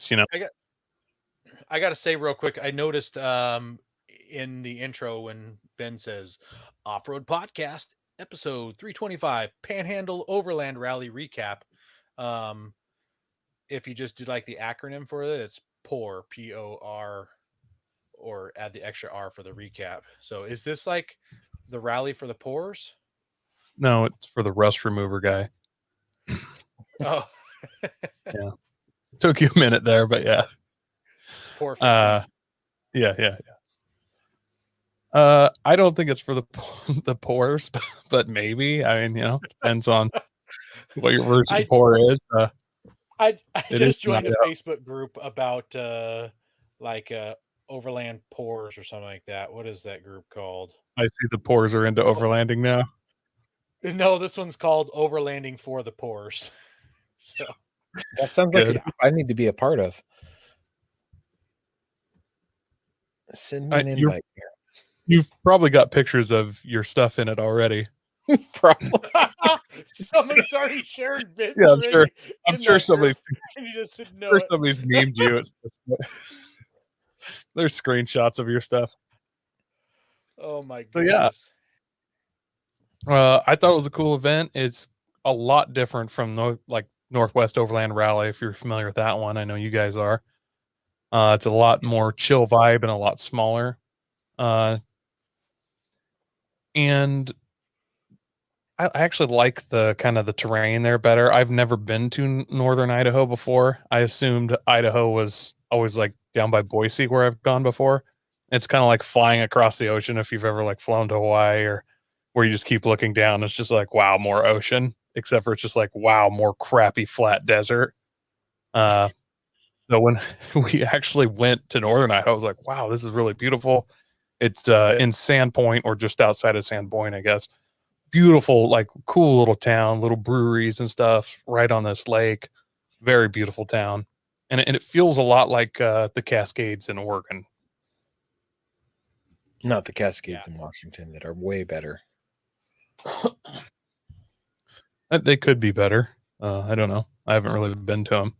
A: to say real quick, I noticed in the intro when Ben says Off-Road Podcast episode 325 Panhandle Overland Rally recap. If you just do like the acronym for it, it's POR, POR, or add the extra R for the recap. So is this like the rally for the pores?
C: No, it's for the rust remover guy.
A: Oh.
C: Yeah. Took you a minute there, but yeah.
A: Poor.
C: Yeah. I don't think it's for the pores, but maybe. I mean, depends on what your version of pour is.
A: I just joined a Facebook group about overland pores or something like that. What is that group called?
C: I see the pores are into overlanding now.
A: No, this one's called Overlanding for the Pores. So
B: that sounds like I need to be a part of. Send me an invite here.
C: You've probably got pictures of your stuff in it already.
B: Probably.
A: Somebody's already shared bits.
C: Yeah, I'm sure. I'm sure somebody's somebody's memed you. There's screenshots of your stuff.
A: Oh my goodness.
C: So yeah. I thought it was a cool event. It's a lot different from Northwest Overland Rally. If you're familiar with that one, I know you guys are. It's a lot more chill vibe and a lot smaller. And I actually like the kind of the terrain there better. I've never been to northern Idaho before. I assumed Idaho was always like down by Boise where I've gone before. It's kind of like flying across the ocean if you've ever like flown to Hawaii, or where you just keep looking down. It's just like, wow, more ocean, except for it's just like, wow, more crappy flat desert. So when we actually went to northern Idaho, I was like, wow, this is really beautiful. It's in Sandpoint, or just outside of Sandpoint, I guess. Beautiful, like cool little town, little breweries and stuff right on this lake. Very beautiful town. And it feels a lot like the Cascades in Oregon.
B: Not the Cascades in Washington that are way better.
C: They could be better. I don't know. I haven't really been to them.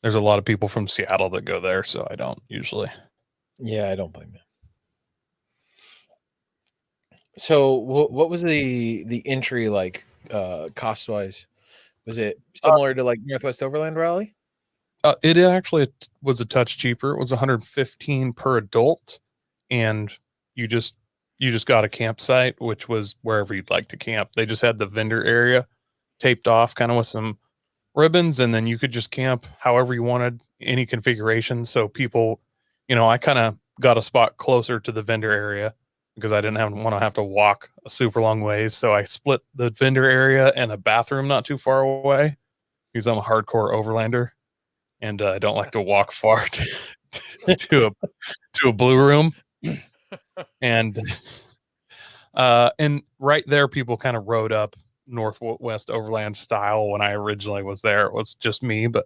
C: There's a lot of people from Seattle that go there, so I don't usually.
B: Yeah, I don't blame you. So what was the entry like cost wise? Was it similar to like Northwest Overland Rally?
C: It actually was a touch cheaper. It was $115 per adult, and you just got a campsite, which was wherever you'd like to camp. They just had the vendor area taped off kind of with some ribbons, and then you could just camp however you wanted, any configuration. So people, I kind of got a spot closer to the vendor area because I didn't want to have to walk a super long ways. So I split the vendor area and a bathroom not too far away because I'm a hardcore overlander and I don't like to walk far to a blue room. And right there, people kind of rode up Northwest Overland style. When I originally was there, it was just me, but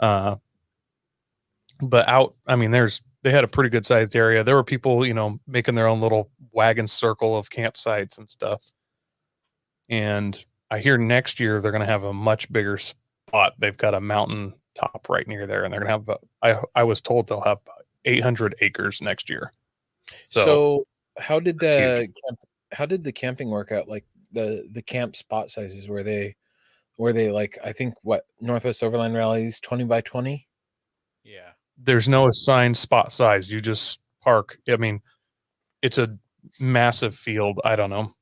C: out, I mean, they had a pretty good sized area. There were people, making their own little wagon circle of campsites and stuff. And I hear next year they're going to have a much bigger spot. They've got a mountain top right near there, and they're going to have, I was told they'll have 800 acres next year.
B: So how did the camping work out? Like the camp spot sizes, were they like, I think what Northwest Overland Rally's 20 by 20?
C: there's no assigned spot size. You just park. I mean, it's a massive field. I don't know,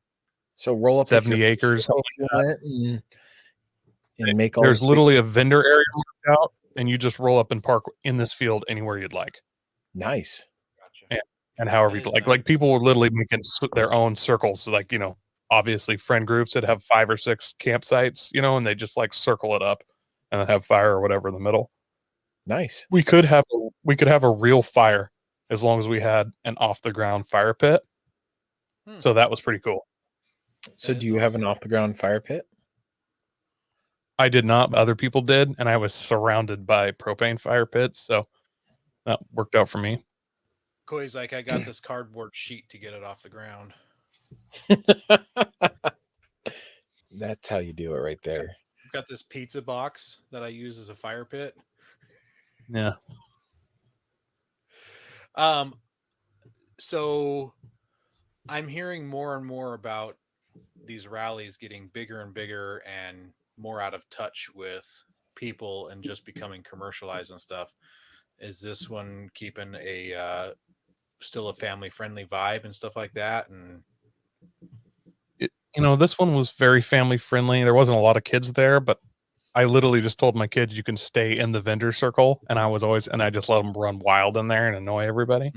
B: So roll up
C: 70 acres.
B: if you went and make all
C: There's
B: the
C: literally
B: space.
C: a vendor area marked out, and you just roll up and park in this field anywhere you'd like.
B: Nice.
A: Gotcha.
C: And however
A: That
C: you'd
A: is
C: like.
A: nice.
C: Like people were literally making their own circles. So like, obviously friend groups that have 5 or 6 campsites, and they just like circle it up and then have fire or whatever in the middle.
B: Nice.
C: We could have a real fire as long as we had an off the ground fire pit. So that was pretty cool.
B: So
A: That
B: do
A: is
B: you have an
A: awesome.
B: off the ground fire pit?
C: I did not, but other people did, and I was surrounded by propane fire pits, so that worked out for me.
A: Koi's like, I got this cardboard sheet to get it off the ground.
B: That's how you do it right there.
A: I've got this pizza box that I use as a fire pit.
C: Yeah.
A: So I'm hearing more and more about these rallies getting bigger and bigger and more out of touch with people and just becoming commercialized and stuff. Is this one keeping a still a family friendly vibe and stuff like that? And
C: This one was very family friendly. There wasn't a lot of kids there, but I literally just told my kids you can stay in the vendor circle, and I just let them run wild in there and annoy everybody.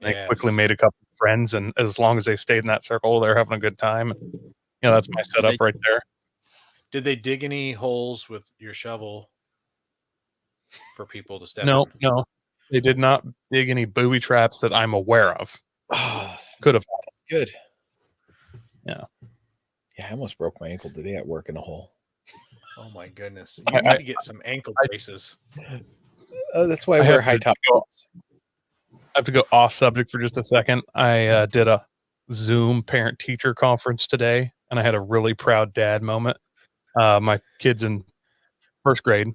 C: They quickly made a couple of friends, and as long as they stayed in that circle, they're having a good time. That's my setup right there.
A: Did they dig any holes with your shovel for people to step
C: No,
A: in?
C: no, they did not dig any booby traps that I'm aware of.
B: Oh,
C: Could have.
B: that's good.
C: Yeah.
B: Yeah, I almost broke my ankle today at work in a hole.
A: Oh my goodness. You need to get some ankle braces.
B: Oh, that's why I wear high top boots.
C: I have to go off subject for just a second. I did a Zoom parent teacher conference today, and I had a really proud dad moment. My kid's in first grade,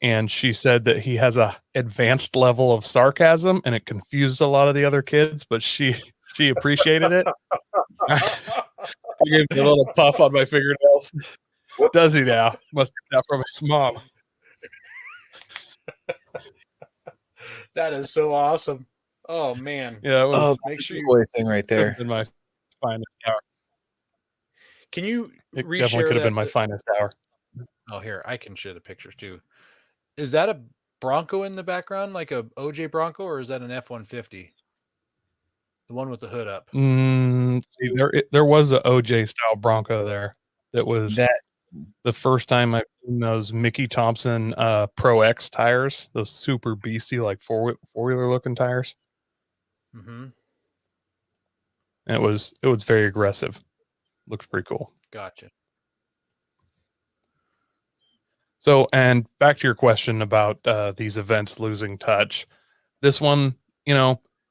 C: and she said that he has a advanced level of sarcasm, and it confused a lot of the other kids, but she appreciated it. I gave him a little puff on my fingernails. What does he now? Must have that from his mom.
A: That is so awesome. Oh man.
C: Yeah, it was.
A: Make sure you
B: boy thing right there.
C: been my finest hour.
A: Can you
C: It
A: reshare
C: definitely could have
A: that?
C: been my finest hour.
A: Oh, here, I can share the pictures too. Is that a Bronco in the background, like a OJ Bronco, or is that an F-150? The one with the hood up.
C: See, there was a OJ style Bronco there. That was the first time I've seen those Mickey Thompson Pro X tires, those super beastie like four-wheeler looking tires.
A: Mm-hmm.
C: And it was very aggressive. Looks pretty cool.
A: Gotcha.
C: So, and back to your question about these events losing touch. This one,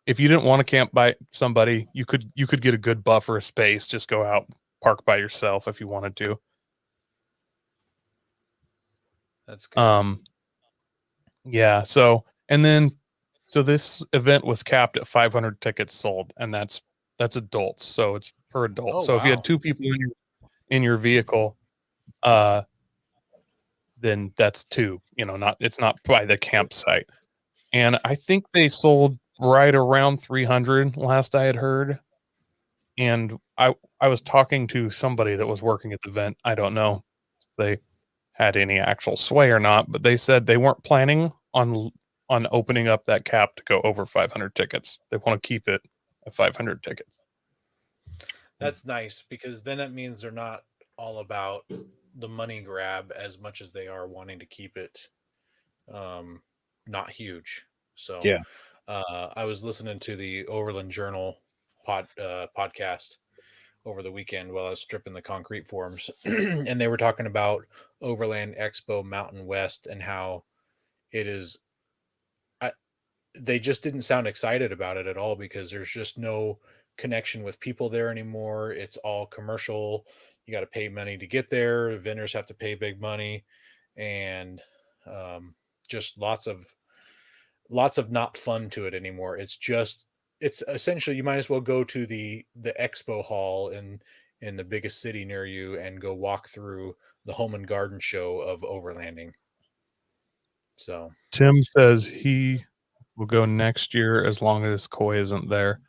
C: if you didn't want to camp by somebody, you could get a good buffer of space. Just go out, park by yourself if you wanted to.
A: That's good.
C: Yeah. So this event was capped at 500 tickets sold, and that's adults. So it's per adult.
A: Oh,
C: so if you had 2 people in your vehicle, then that's 2. It's not by the campsite. And I think they sold right around 300 last I had heard. And I was talking to somebody that was working at the event. I don't know if they had any actual sway or not, but they said they weren't planning on opening up that cap to go over 500 tickets. They want to keep it at 500 tickets.
A: That's nice, because then that means they're not all about the money grab as much as they are wanting to keep it not huge. So
B: yeah,
A: I was listening to the Overland Journal podcast over the weekend while I was stripping the concrete forms, and they were talking about Overland Expo Mountain West and how it is. They just didn't sound excited about it at all, because there's just no connection with people there anymore. It's all commercial. You got to pay money to get there. Vendors have to pay big money, and just lots of not fun to it anymore. It's essentially, you might as well go to the expo hall in the biggest city near you and go walk through the home and garden show of overlanding. So
C: Tim says he will go next year as long as Coy isn't there.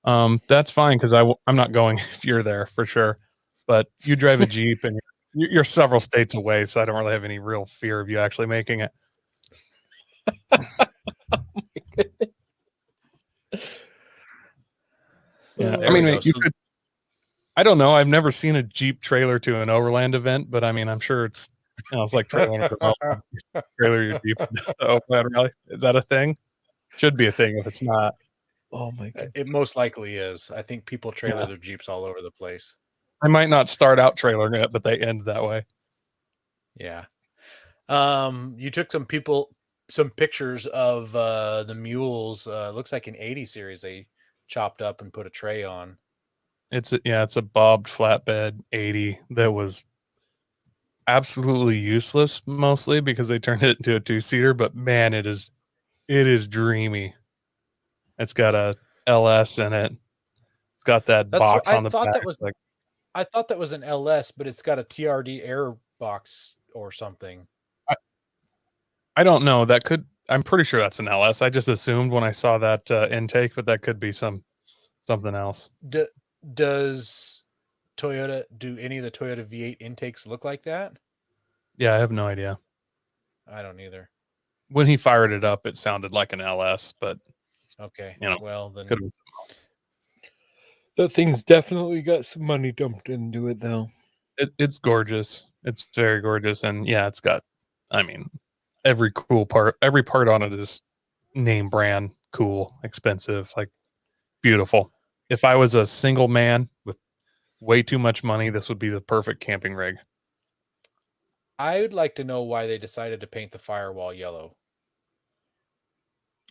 C: That's fine because I'm not going if you're there for sure. But you drive a Jeep and you're several states away, so I don't really have any real fear of you actually making it. Yeah,
A: there
C: I
A: we
C: mean,
A: go.
C: you
A: So
C: could. I don't know. I've never seen a Jeep trailer to an Overland event, but I mean, I'm sure it's it's like trailer trailer your Jeep to the Overland Rally. Is that a thing? Should be a thing if it's not.
B: Oh my god.
A: it most likely is. I think people trailer
C: Yeah.
A: their Jeeps all over the place.
C: I might not start out trailering it, but they end that way.
A: Yeah. You took some pictures of the mules. Looks like an 80 series they chopped up and put a tray on.
C: It's a bobbed flatbed 80 that was absolutely useless mostly because they turned it into a 2-seater, but man, it is dreamy. It's got a LS in it. It's got that
A: That's
C: box
A: I
C: on the
A: thought
C: back.
A: that was
C: Like,
A: I thought that was an LS, but it's got a TRD air box or something.
C: I don't know. I'm pretty sure that's an LS. I just assumed when I saw that intake, but that could be something else.
A: Does Toyota do any of the Toyota V8 intakes look like that?
C: Yeah, I have no idea.
A: I don't either.
C: When he fired it up, it sounded like an LS, but
A: Okay.
C: you know,
A: Well, then
C: could have been something else.
B: That thing's definitely got some money dumped into it, though.
C: It's gorgeous. It's very gorgeous, and yeah, it's got. I mean, every part on it is name brand, cool, expensive, like beautiful. If I was a single man with way too much money, this would be the perfect camping rig.
A: I would like to know why they decided to paint the firewall yellow.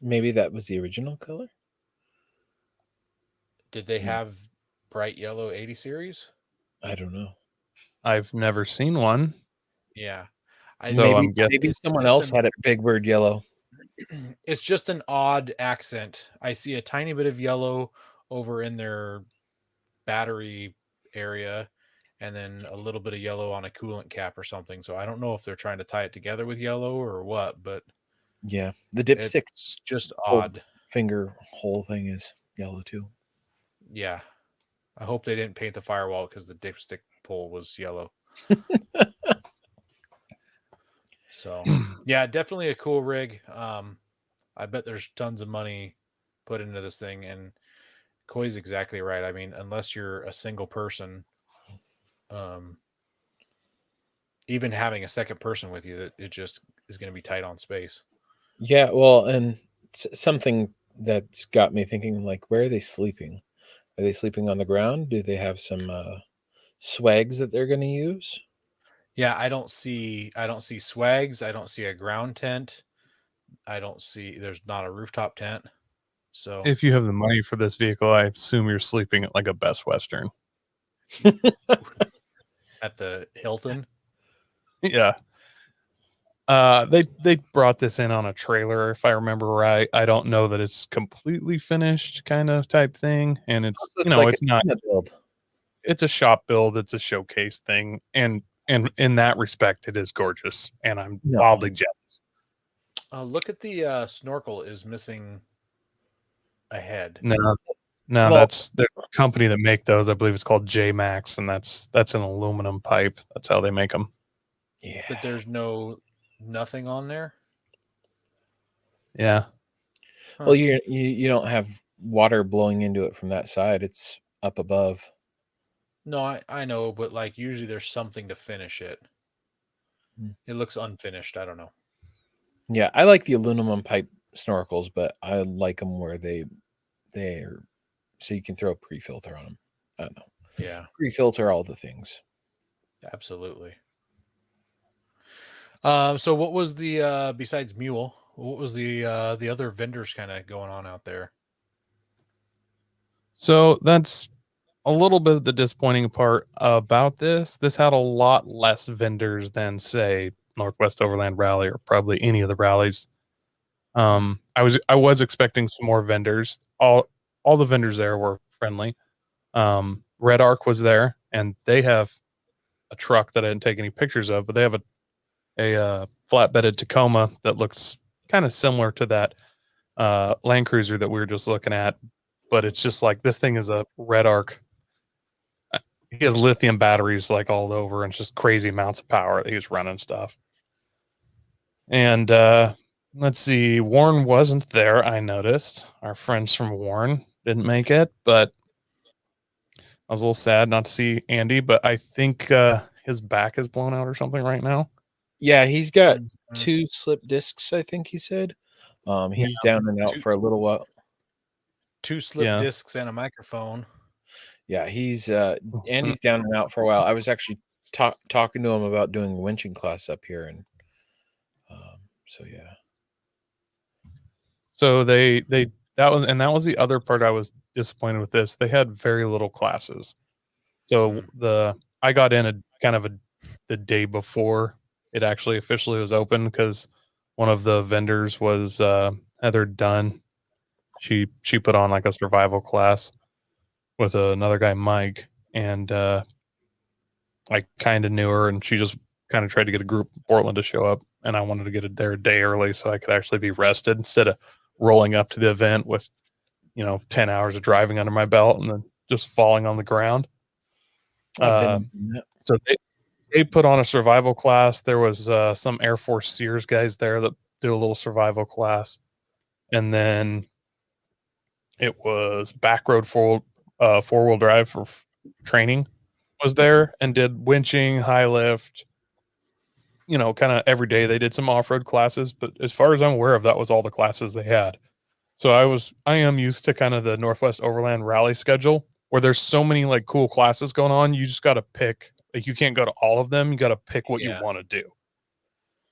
B: Maybe that was the original color.
A: Did they have bright yellow 80 series?
B: I don't know.
C: I've never seen one.
A: Yeah.
C: So I'm guessing
B: Maybe someone
A: just
B: else
A: an-
B: had it big bird yellow.
A: It's just an odd accent. I see a tiny bit of yellow over in their battery area and then a little bit of yellow on a coolant cap or something. So I don't know if they're trying to tie it together with yellow or what, but
B: Yeah, the dipstick
A: it's just
B: Oh.
A: odd.
B: finger hole thing is yellow too.
A: Yeah. I hope they didn't paint the firewall because the dipstick pole was yellow. So yeah, definitely a cool rig. I bet there's tons of money put into this thing, and Coy's exactly right. I mean, unless you're a single person, even having a second person with you, that it just is going to be tight on space.
B: Yeah, well, and something that's got me thinking, like, where are they sleeping? Are they sleeping on the ground? Do they have some swags that they're going to use?
A: Yeah, I don't see swags. I don't see a ground tent. There's not a rooftop tent. So
C: if you have the money for this vehicle, I assume you're sleeping at like a Best Western.
A: at the Hilton.
C: Yeah. They brought this in on a trailer, if I remember right. I don't know that it's completely finished kind of type thing. And it's
B: Like
C: it's not
B: build.
C: it's a shop build, it's a showcase thing. And in that respect, it is gorgeous. And I'm wildly jealous.
A: Look at the snorkel is missing a head.
C: No,
B: Well-
C: that's the company that make those. I believe it's called J Max, and that's an aluminum pipe. That's how they make them.
B: Yeah.
A: But there's nothing on there.
C: Yeah.
B: Well, you don't have water blowing into it from that side. It's up above.
A: No, I know, but like usually there's something to finish it.
B: Hmm.
A: It looks unfinished. I don't know.
B: Yeah, I like the aluminum pipe snorkels, but I like them where they're so you can throw a pre-filter on them. I don't know.
A: Yeah,
B: Pre-filter all the things.
A: absolutely. So what was the besides Mule? What was the other vendors kind of going on out there?
C: So that's a little bit of the disappointing part about this. This had a lot less vendors than, say, Northwest Overland Rally or probably any of the rallies. I was expecting some more vendors. All the vendors there were friendly. Red Arc was there, and they have a truck that I didn't take any pictures of, but they have a flatbedded Tacoma that looks kind of similar to that Land Cruiser that we were just looking at, but it's just like this thing is a red arc. He has lithium batteries like all over, and it's just crazy amounts of power that he's running stuff. And let's see, Warren wasn't there. I noticed our friends from Warren didn't make it, but I was a little sad not to see Andy. But I think his back is blown out or something right now.
B: Yeah, he's got
A: Mhm.
B: 2 slip discs, I think he said. He's down and out
A: Two-
B: for a little while.
A: 2 slip
C: Yeah.
A: discs and a microphone.
B: Yeah, he's Andy's down and out for a while. I was actually talking to him about doing a winching class up here, and so yeah.
C: So that was the other part I was disappointed with this. They had very little classes. So I got in the day before it actually officially was open because one of the vendors was Heather Dunn. She put on like a survival class with another guy, Mike, and I kind of knew her, and she just kind of tried to get a group in Portland to show up, and I wanted to get it there a day early so I could actually be rested instead of rolling up to the event with 10 hours of driving under my belt and then just falling on the ground. So they put on a survival class. There was some Air Force Sears guys there that did a little survival class, and then it was Backroad four-wheel drive for training was there and did winching, high lift, kind of every day. They did some off-road classes, but as far as I'm aware of, that was all the classes they had. So I am used to kind of the Northwest Overland Rally schedule where there's so many like cool classes going on. You just got to pick, like you can't go to all of them. You got to pick what you want to do.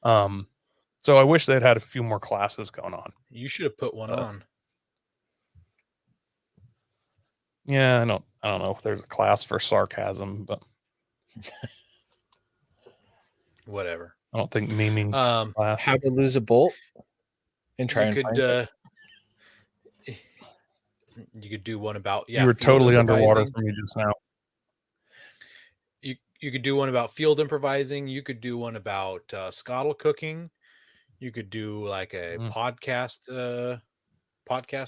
C: So I wish they'd had a few more classes going on.
A: You should have put one on.
C: Yeah, I don't know if there's a class for sarcasm, but
A: Whatever.
C: I don't think memeing's class.
B: How to lose a bolt and try and find it.
A: You could do one about
C: you were totally underwater for me just now.
A: You could do one about field improvising. You could do one about scuttle cooking. You could do like a podcast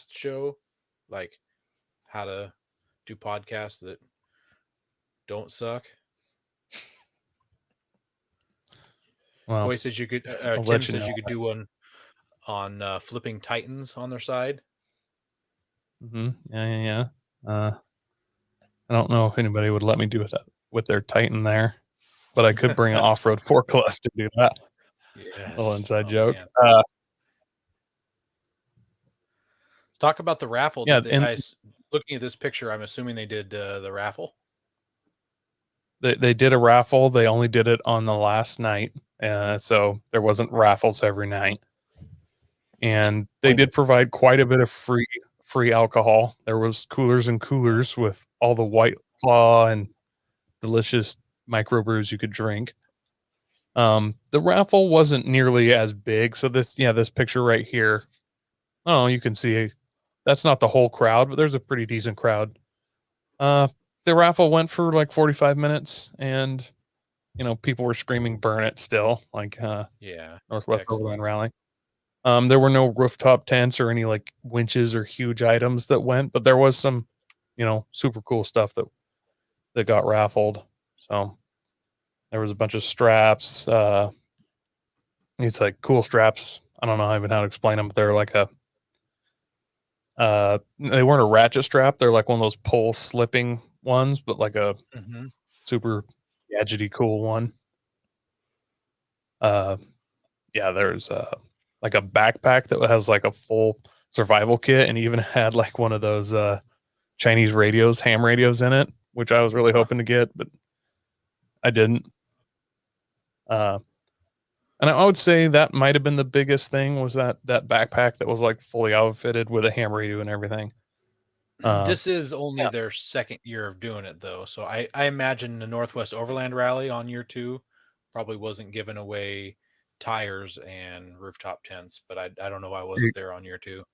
A: show, like how to do podcasts that don't suck.
C: Well,
A: Boy says you could. Tim says you could do one on flipping Titans on their side.
C: Yeah. I don't know if anybody would let me do that with their Titan there, but I could bring an off-road forklift to do that.
A: Yes.
C: Little inside joke.
A: Talk about the raffle.
C: Yeah,
A: looking at this picture, I'm assuming they did the raffle.
C: They did a raffle. They only did it on the last night, so there wasn't raffles every night. And they did provide quite a bit of free alcohol. There was coolers and coolers with all the White Claw and delicious microbrews you could drink. The raffle wasn't nearly as big. So this picture right here, you can see that's not the whole crowd, but there's a pretty decent crowd. The raffle went for like 45 minutes and, people were screaming burn it still, like Northwest Overland Rally. There were no rooftop tents or any like winches or huge items that went, but there was some, super cool stuff that got raffled. So there was a bunch of straps. It's like cool straps. I don't know even how to explain them, but they're like they weren't a ratchet strap. They're like one of those pole slipping ones, but like a super gadgety cool one. There's like a backpack that has like a full survival kit and even had like one of those Chinese ham radios in it, which I was really hoping to get, but I didn't. And I would say that might have been the biggest thing was that backpack that was like fully outfitted with a ham radio and everything.
A: This is only their second year of doing it, though. So I imagine the Northwest Overland Rally on year 2 probably wasn't giving away tires and rooftop tents, but I don't know why I wasn't there on year 2.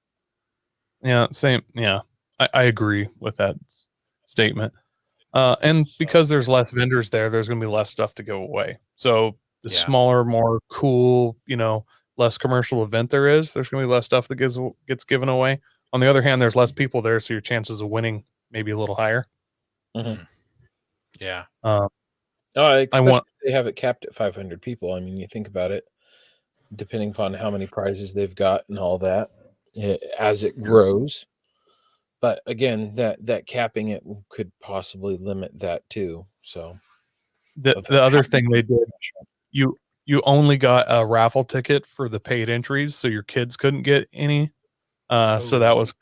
C: Yeah, same. Yeah, I agree with that statement. And because there's less vendors there, there's going to be less stuff to go away. So the
A: Yeah.
C: smaller, more cool, less commercial event there is, there's going to be less stuff that gets given away. On the other hand, there's less people there, so your chances of winning maybe a little higher.
B: Mhm.
A: Yeah.
B: Especially if they have it capped at 500 people. I mean, you think about it, depending upon how many prizes they've got and all that, as it grows. But again, that capping it could possibly limit that too. So
C: the other thing they did, you only got a raffle ticket for the paid entries, so your kids couldn't get any. So that was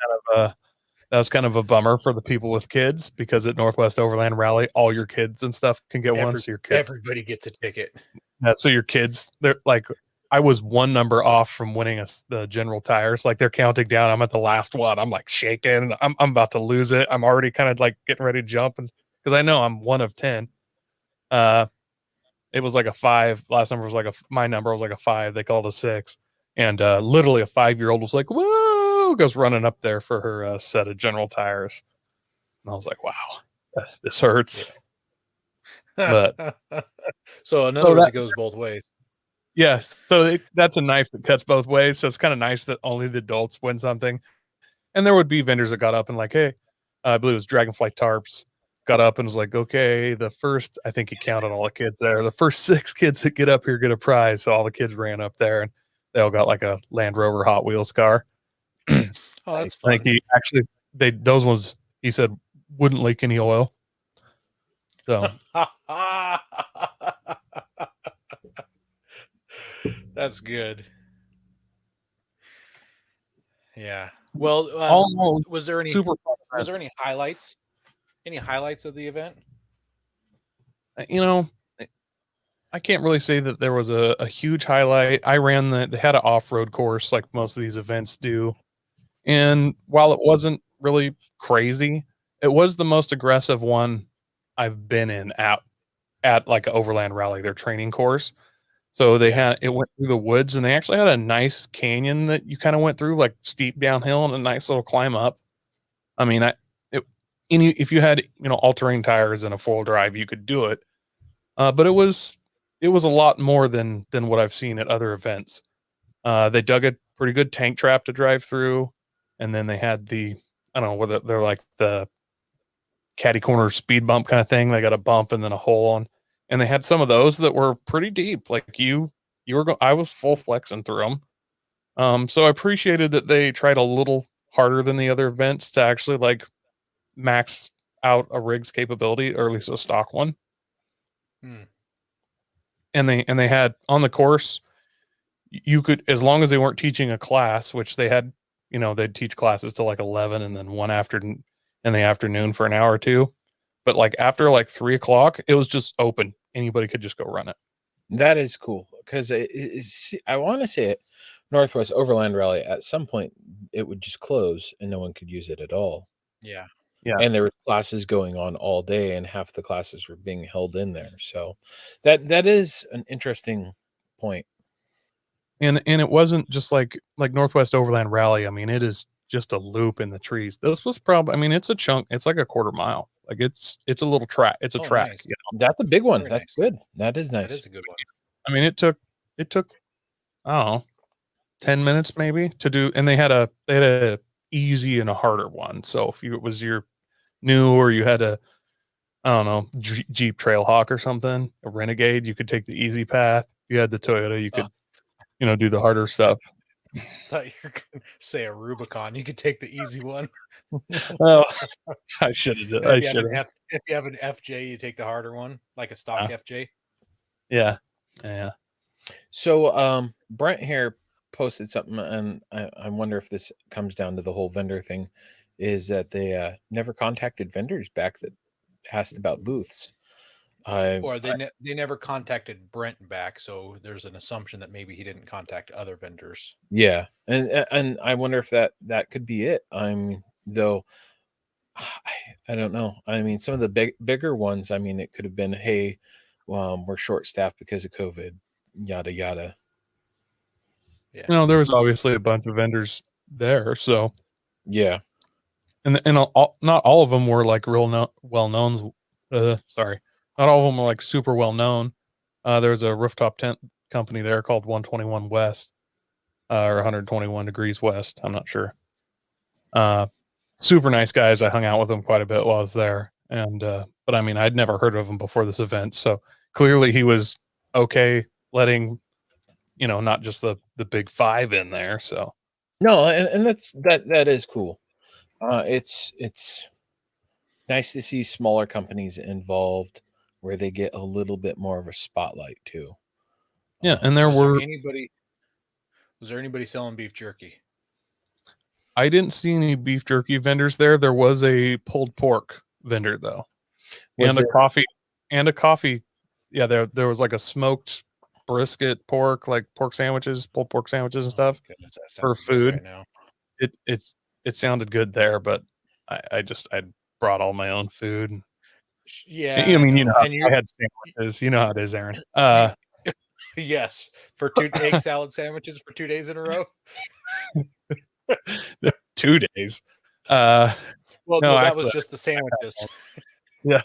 C: kind of a bummer for the people with kids, because at Northwest Overland Rally, all your kids and stuff can get one. So your kids,
A: everybody gets a ticket.
C: so your kids, they're like, I was one number off from winning the general tires. Like, they're counting down. I'm at the last one. I'm like shaking. I'm about to lose it. I'm already kind of like getting ready to jump, and because I know I'm one of 10. It was like a 5. Last number was my number was like a 5. They called a 6, and literally a 5-year-old was like, "Whoa!" goes running up there for her set of general tires, and I was like, "Wow, this hurts." But
A: so in other words, it goes both ways.
C: Yeah, so that's a knife that cuts both ways. So it's kind of nice that only the adults win something. And there would be vendors that got up and like, hey, I believe it was Dragonfly Tarps, got up and was like, okay, the first, I think he counted all the kids there. The first 6 kids that get up here get a prize. So all the kids ran up there, and they all got like a Land Rover Hot Wheels car.
A: Oh, that's fun.
C: I think those ones, he said, wouldn't leak any oil. So
A: that's good. Yeah. Well, was there any highlights? Any highlights of the event?
C: I can't really say that there was a huge highlight. I ran they had an off-road course like most of these events do. And while it wasn't really crazy, it was the most aggressive one I've been in at like an Overland Rally, their training course. So it went through the woods, and they actually had a nice canyon that you kind of went through, like steep downhill and a nice little climb up. I mean, if you had, all-terrain tires and a 4-wheel drive, you could do it. But it was a lot more than what I've seen at other events. They dug a pretty good tank trap to drive through, and then they had I don't know whether they're like the caddy corner speed bump kind of thing. They got a bump and then a hole on, and they had some of those that were pretty deep. Like I was full flexing through them. So I appreciated that they tried a little harder than the other events to actually like max out a rig's capability, or at least a stock one. And they had on the course, you could, as long as they weren't teaching a class, which they had, they'd teach classes till like 11 and then one afternoon in the afternoon for an hour or two. But like after like 3 o'clock, it was just open. Anybody could just go run it.
B: That is cool, because I want to say it, Northwest Overland Rally, at some point it would just close and no one could use it at all.
A: Yeah.
C: Yeah.
B: And there were classes going on all day, and half the classes were being held in there. So that is an interesting point.
C: And it wasn't just like Northwest Overland Rally. I mean, it is just a loop in the trees. This was probably, I mean, it's a chunk. It's like a quarter mile. Like it's a little track. It's a track.
A: Nice.
B: That's a big one.
A: Very
B: That's
A: nice.
B: good. That is nice.
A: That is a good one.
C: I mean, it took, I don't know, 10 minutes maybe to do. And they had a easy and a harder one. So if it was your new, or you had a, I don't know, Jeep Trailhawk or something, a Renegade, you could take the easy path. You had the Toyota, you could, do the harder stuff.
A: I thought you were going to say a Rubicon. You could take the easy one.
C: Well, I should have.
A: If you have an FJ, you take the harder one, like a stock FJ.
C: Yeah.
B: So Brent here posted something, and I wonder if this comes down to the whole vendor thing, is that they never contacted vendors back that asked about booths.
A: Or they never contacted Brent back, so there's an assumption that maybe he didn't contact other vendors.
B: Yeah, and I wonder if that could be it. I mean, though, I don't know. I mean, some of the bigger ones, I mean, it could have been, hey, we're short staffed because of COVID, yada yada.
A: Yeah.
C: There was obviously a bunch of vendors there, so
B: yeah,
C: and not all of them were like real well known. Sorry. Not all of them were like super well known. There was a rooftop tent company there called 121 West, or 121 Degrees West. I'm not sure. Super nice guys. I hung out with them quite a bit while I was there. And, but I mean, I'd never heard of him before this event. So clearly he was okay letting, not just the big five in there. So
B: No, and that is cool. It's nice to see smaller companies involved where they get a little bit more of a spotlight too.
C: yeah. And there
A: Was
C: were,
A: there anybody selling beef jerky?
C: I didn't see any beef jerky vendors there. There was a pulled pork vendor though.
B: Was
C: A
B: there-
C: coffee. Yeah. There was like a smoked brisket pork, like pork sandwiches, pulled pork sandwiches and stuff.
A: Goodness, that
C: For
A: sounds good
C: food.
A: right now.
C: It sounded good there, but I brought all my own food.
A: Yeah,
C: I mean,
A: and
C: I had sandwiches. You know how it is, Aaron.
A: yes, for 2 egg salad sandwiches for 2 days in a row.
C: 2 days.
A: Well,
C: No,
A: no, that
C: actually,
A: was just the sandwiches.
C: Yeah,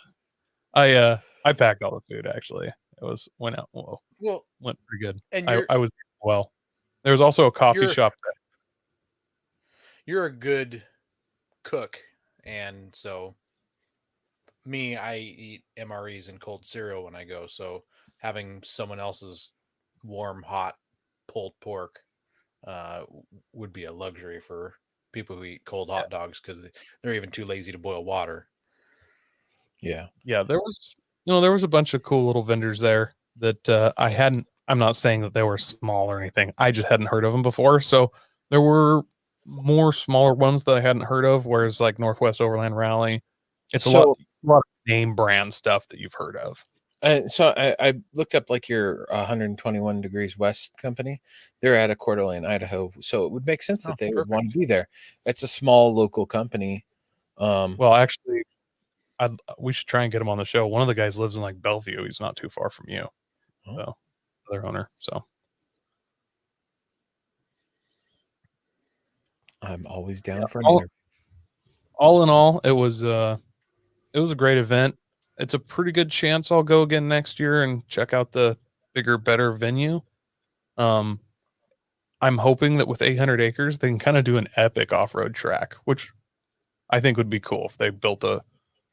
C: I packed all the food. Actually, it went pretty good.
A: And
C: I was well. There was also a coffee shop.
A: You're a good cook, and so I eat MREs and cold cereal when I go. So having someone else's warm, hot, pulled pork would be a luxury for people who eat cold hot dogs because they're even too lazy to boil water.
B: Yeah.
C: There was a bunch of cool little vendors there that I'm not saying that they were small or anything. I just hadn't heard of them before. So there were more smaller ones that I hadn't heard of, whereas like Northwest Overland Rally, it's a lot of name brand stuff that you've heard of.
B: So I looked up like your 121 Degrees West company. They're out of Coeur d'Alene, Idaho. So it would make sense that they would want to be there. It's a small local company.
C: Well, actually, we should try and get him on the show. One of the guys lives in like Bellevue. He's not too far from you. So their owner. So
B: I'm always down for an interview.
C: All in all, it was a great event. It's a pretty good chance I'll go again next year and check out the bigger, better venue. I'm hoping that with 800 acres, they can kind of do an epic off-road track, which I think would be cool if they built a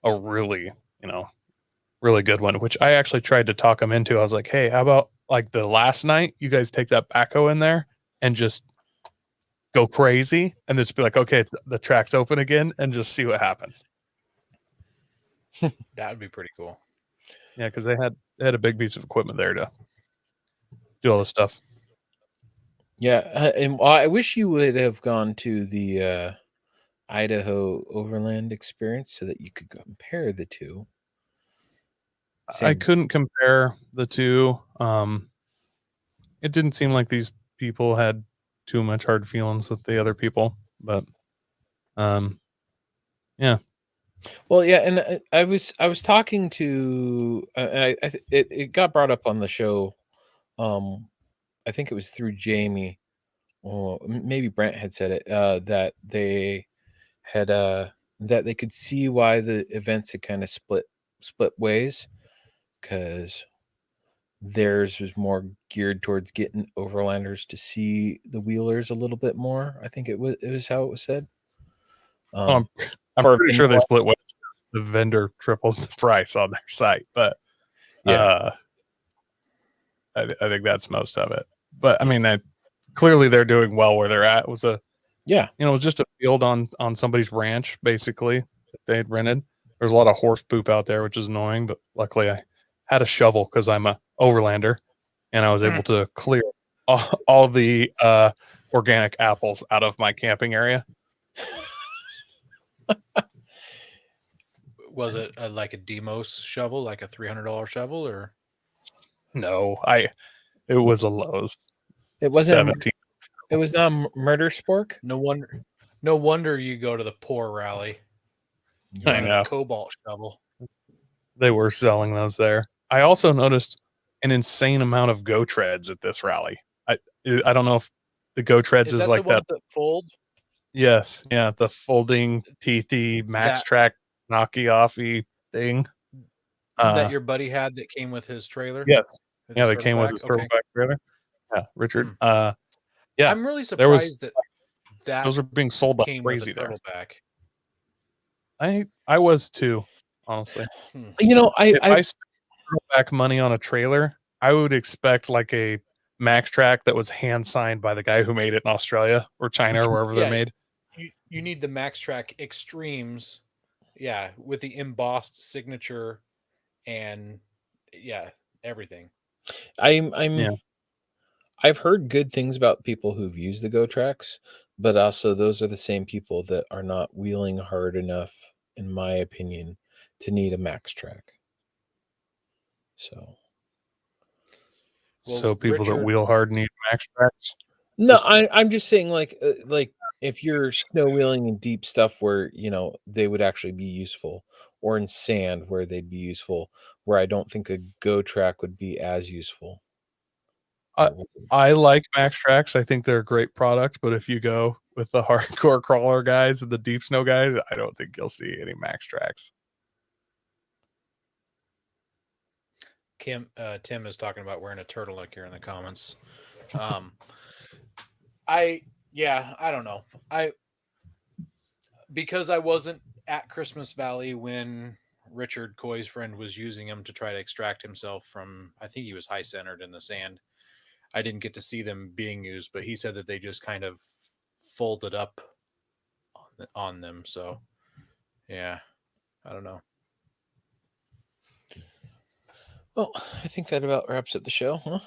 C: really, really good one, which I actually tried to talk them into. I was like, hey, how about like the last night you guys take that backhoe in there and just go crazy and just be like, okay, the track's open again and just see what happens.
A: That would be pretty cool.
C: Yeah, because they had a big piece of equipment there to do all this stuff.
B: Yeah, and I wish you would have gone to the Idaho Overland experience so that you could compare the two.
C: I couldn't compare the two. It didn't seem like these people had too much hard feelings with the other people, but yeah.
B: Well, yeah, and I was talking to it got brought up on the show. I think it was through Jamie, or maybe Brent had said it, that they had that they could see why the events had kind of split ways, because theirs was more geared towards getting overlanders to see the wheelers a little bit more. I think it was how it was said.
C: I'm pretty sure they split ways. The vendor tripled the price on their site, but I think that's most of it. But I mean, clearly they're doing well where they're at. It was it was just a field on somebody's ranch basically that they had rented. There's a lot of horse poop out there, which is annoying, but luckily I had a shovel because I'm a overlander, and I was able to clear all the organic apples out of my camping area.
A: Was it like a Demos shovel, like a $300 shovel, or
C: no? It was a Lowe's.
B: It wasn't.
C: 17.
B: It was not Murder Spork.
A: No wonder you go to the poor rally.
C: I know.
A: A Cobalt shovel.
C: They were selling those there. I also noticed an insane amount of go treads at this rally. I don't know if the go treads is like
A: the one
C: that
A: fold.
C: Yes, yeah, the folding TT Max Track knocky offy thing
A: that your buddy had that came with his trailer.
C: Yes, Yeah, they came with a turtleback trailer. Yeah, Richard. Yeah,
A: I'm really surprised that
C: those are being sold like
A: came
C: crazy
A: with a
C: there.
A: turtleback.
C: I was too, honestly.
B: You know,
C: If I spent turtleback money on a trailer, I would expect like a Max Track that was hand signed by the guy who made it in Australia or China or wherever they're made.
A: You need the Max Track Extremes, with the embossed signature and everything.
B: I've heard good things about people who've used the Go Tracks, but also those are the same people that are not wheeling hard enough, in my opinion, to need a Max Track.
C: So people that wheel hard need Max Tracks?
B: No, I'm just saying like if you're snow wheeling in deep stuff where, they would actually be useful, or in sand where they'd be useful, where I don't think a Go Track would be as useful.
C: I like Max Tracks. I think they're a great product, but if you go with the hardcore crawler guys and the deep snow guys, I don't think you'll see any Max Tracks.
A: Tim is talking about wearing a turtleneck here in the comments. I don't know. Because I wasn't at Christmas Valley when Richard Coy's friend was using them to try to extract himself from, I think he was high centered in the sand. I didn't get to see them being used, but he said that they just kind of folded up on them. So, I don't know.
B: Well, I think that about wraps up the show, huh?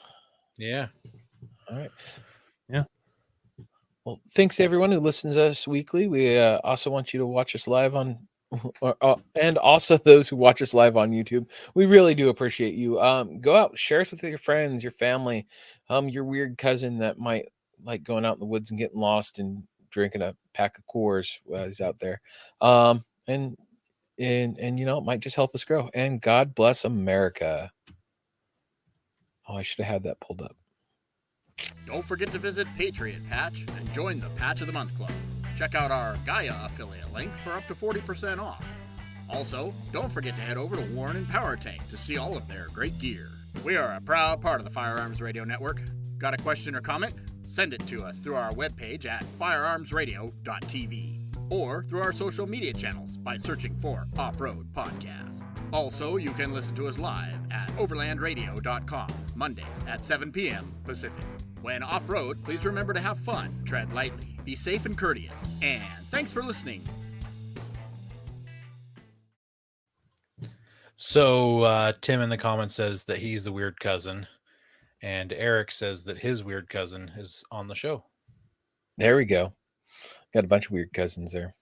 A: Yeah.
B: All right.
C: Yeah.
B: Well, thanks to everyone who listens to us weekly. We also want you to watch us live on, and also those who watch us live on YouTube. We really do appreciate you. Go out, share us with your friends, your family, your weird cousin that might like going out in the woods and getting lost and drinking a pack of Coors while he's out there. And it might just help us grow. And God bless America. Oh, I should have had that pulled up.
E: Don't forget to visit Patriot Patch and join the Patch of the Month Club. Check out our Gaia affiliate link for up to 40% off. Also, don't forget to head over to Warren and Power Tank to see all of their great gear. We are a proud part of the Firearms Radio Network. Got a question or comment? Send it to us through our webpage at firearmsradio.tv or through our social media channels by searching for Off-Road Podcast. Also, you can listen to us live at overlandradio.com, Mondays at 7 p.m. Pacific. When off-road, please remember to have fun, tread lightly, be safe and courteous, and thanks for listening.
A: So Tim in the comments says that he's the weird cousin, and Eric says that his weird cousin is on the show.
B: There we go. Got a bunch of weird cousins there.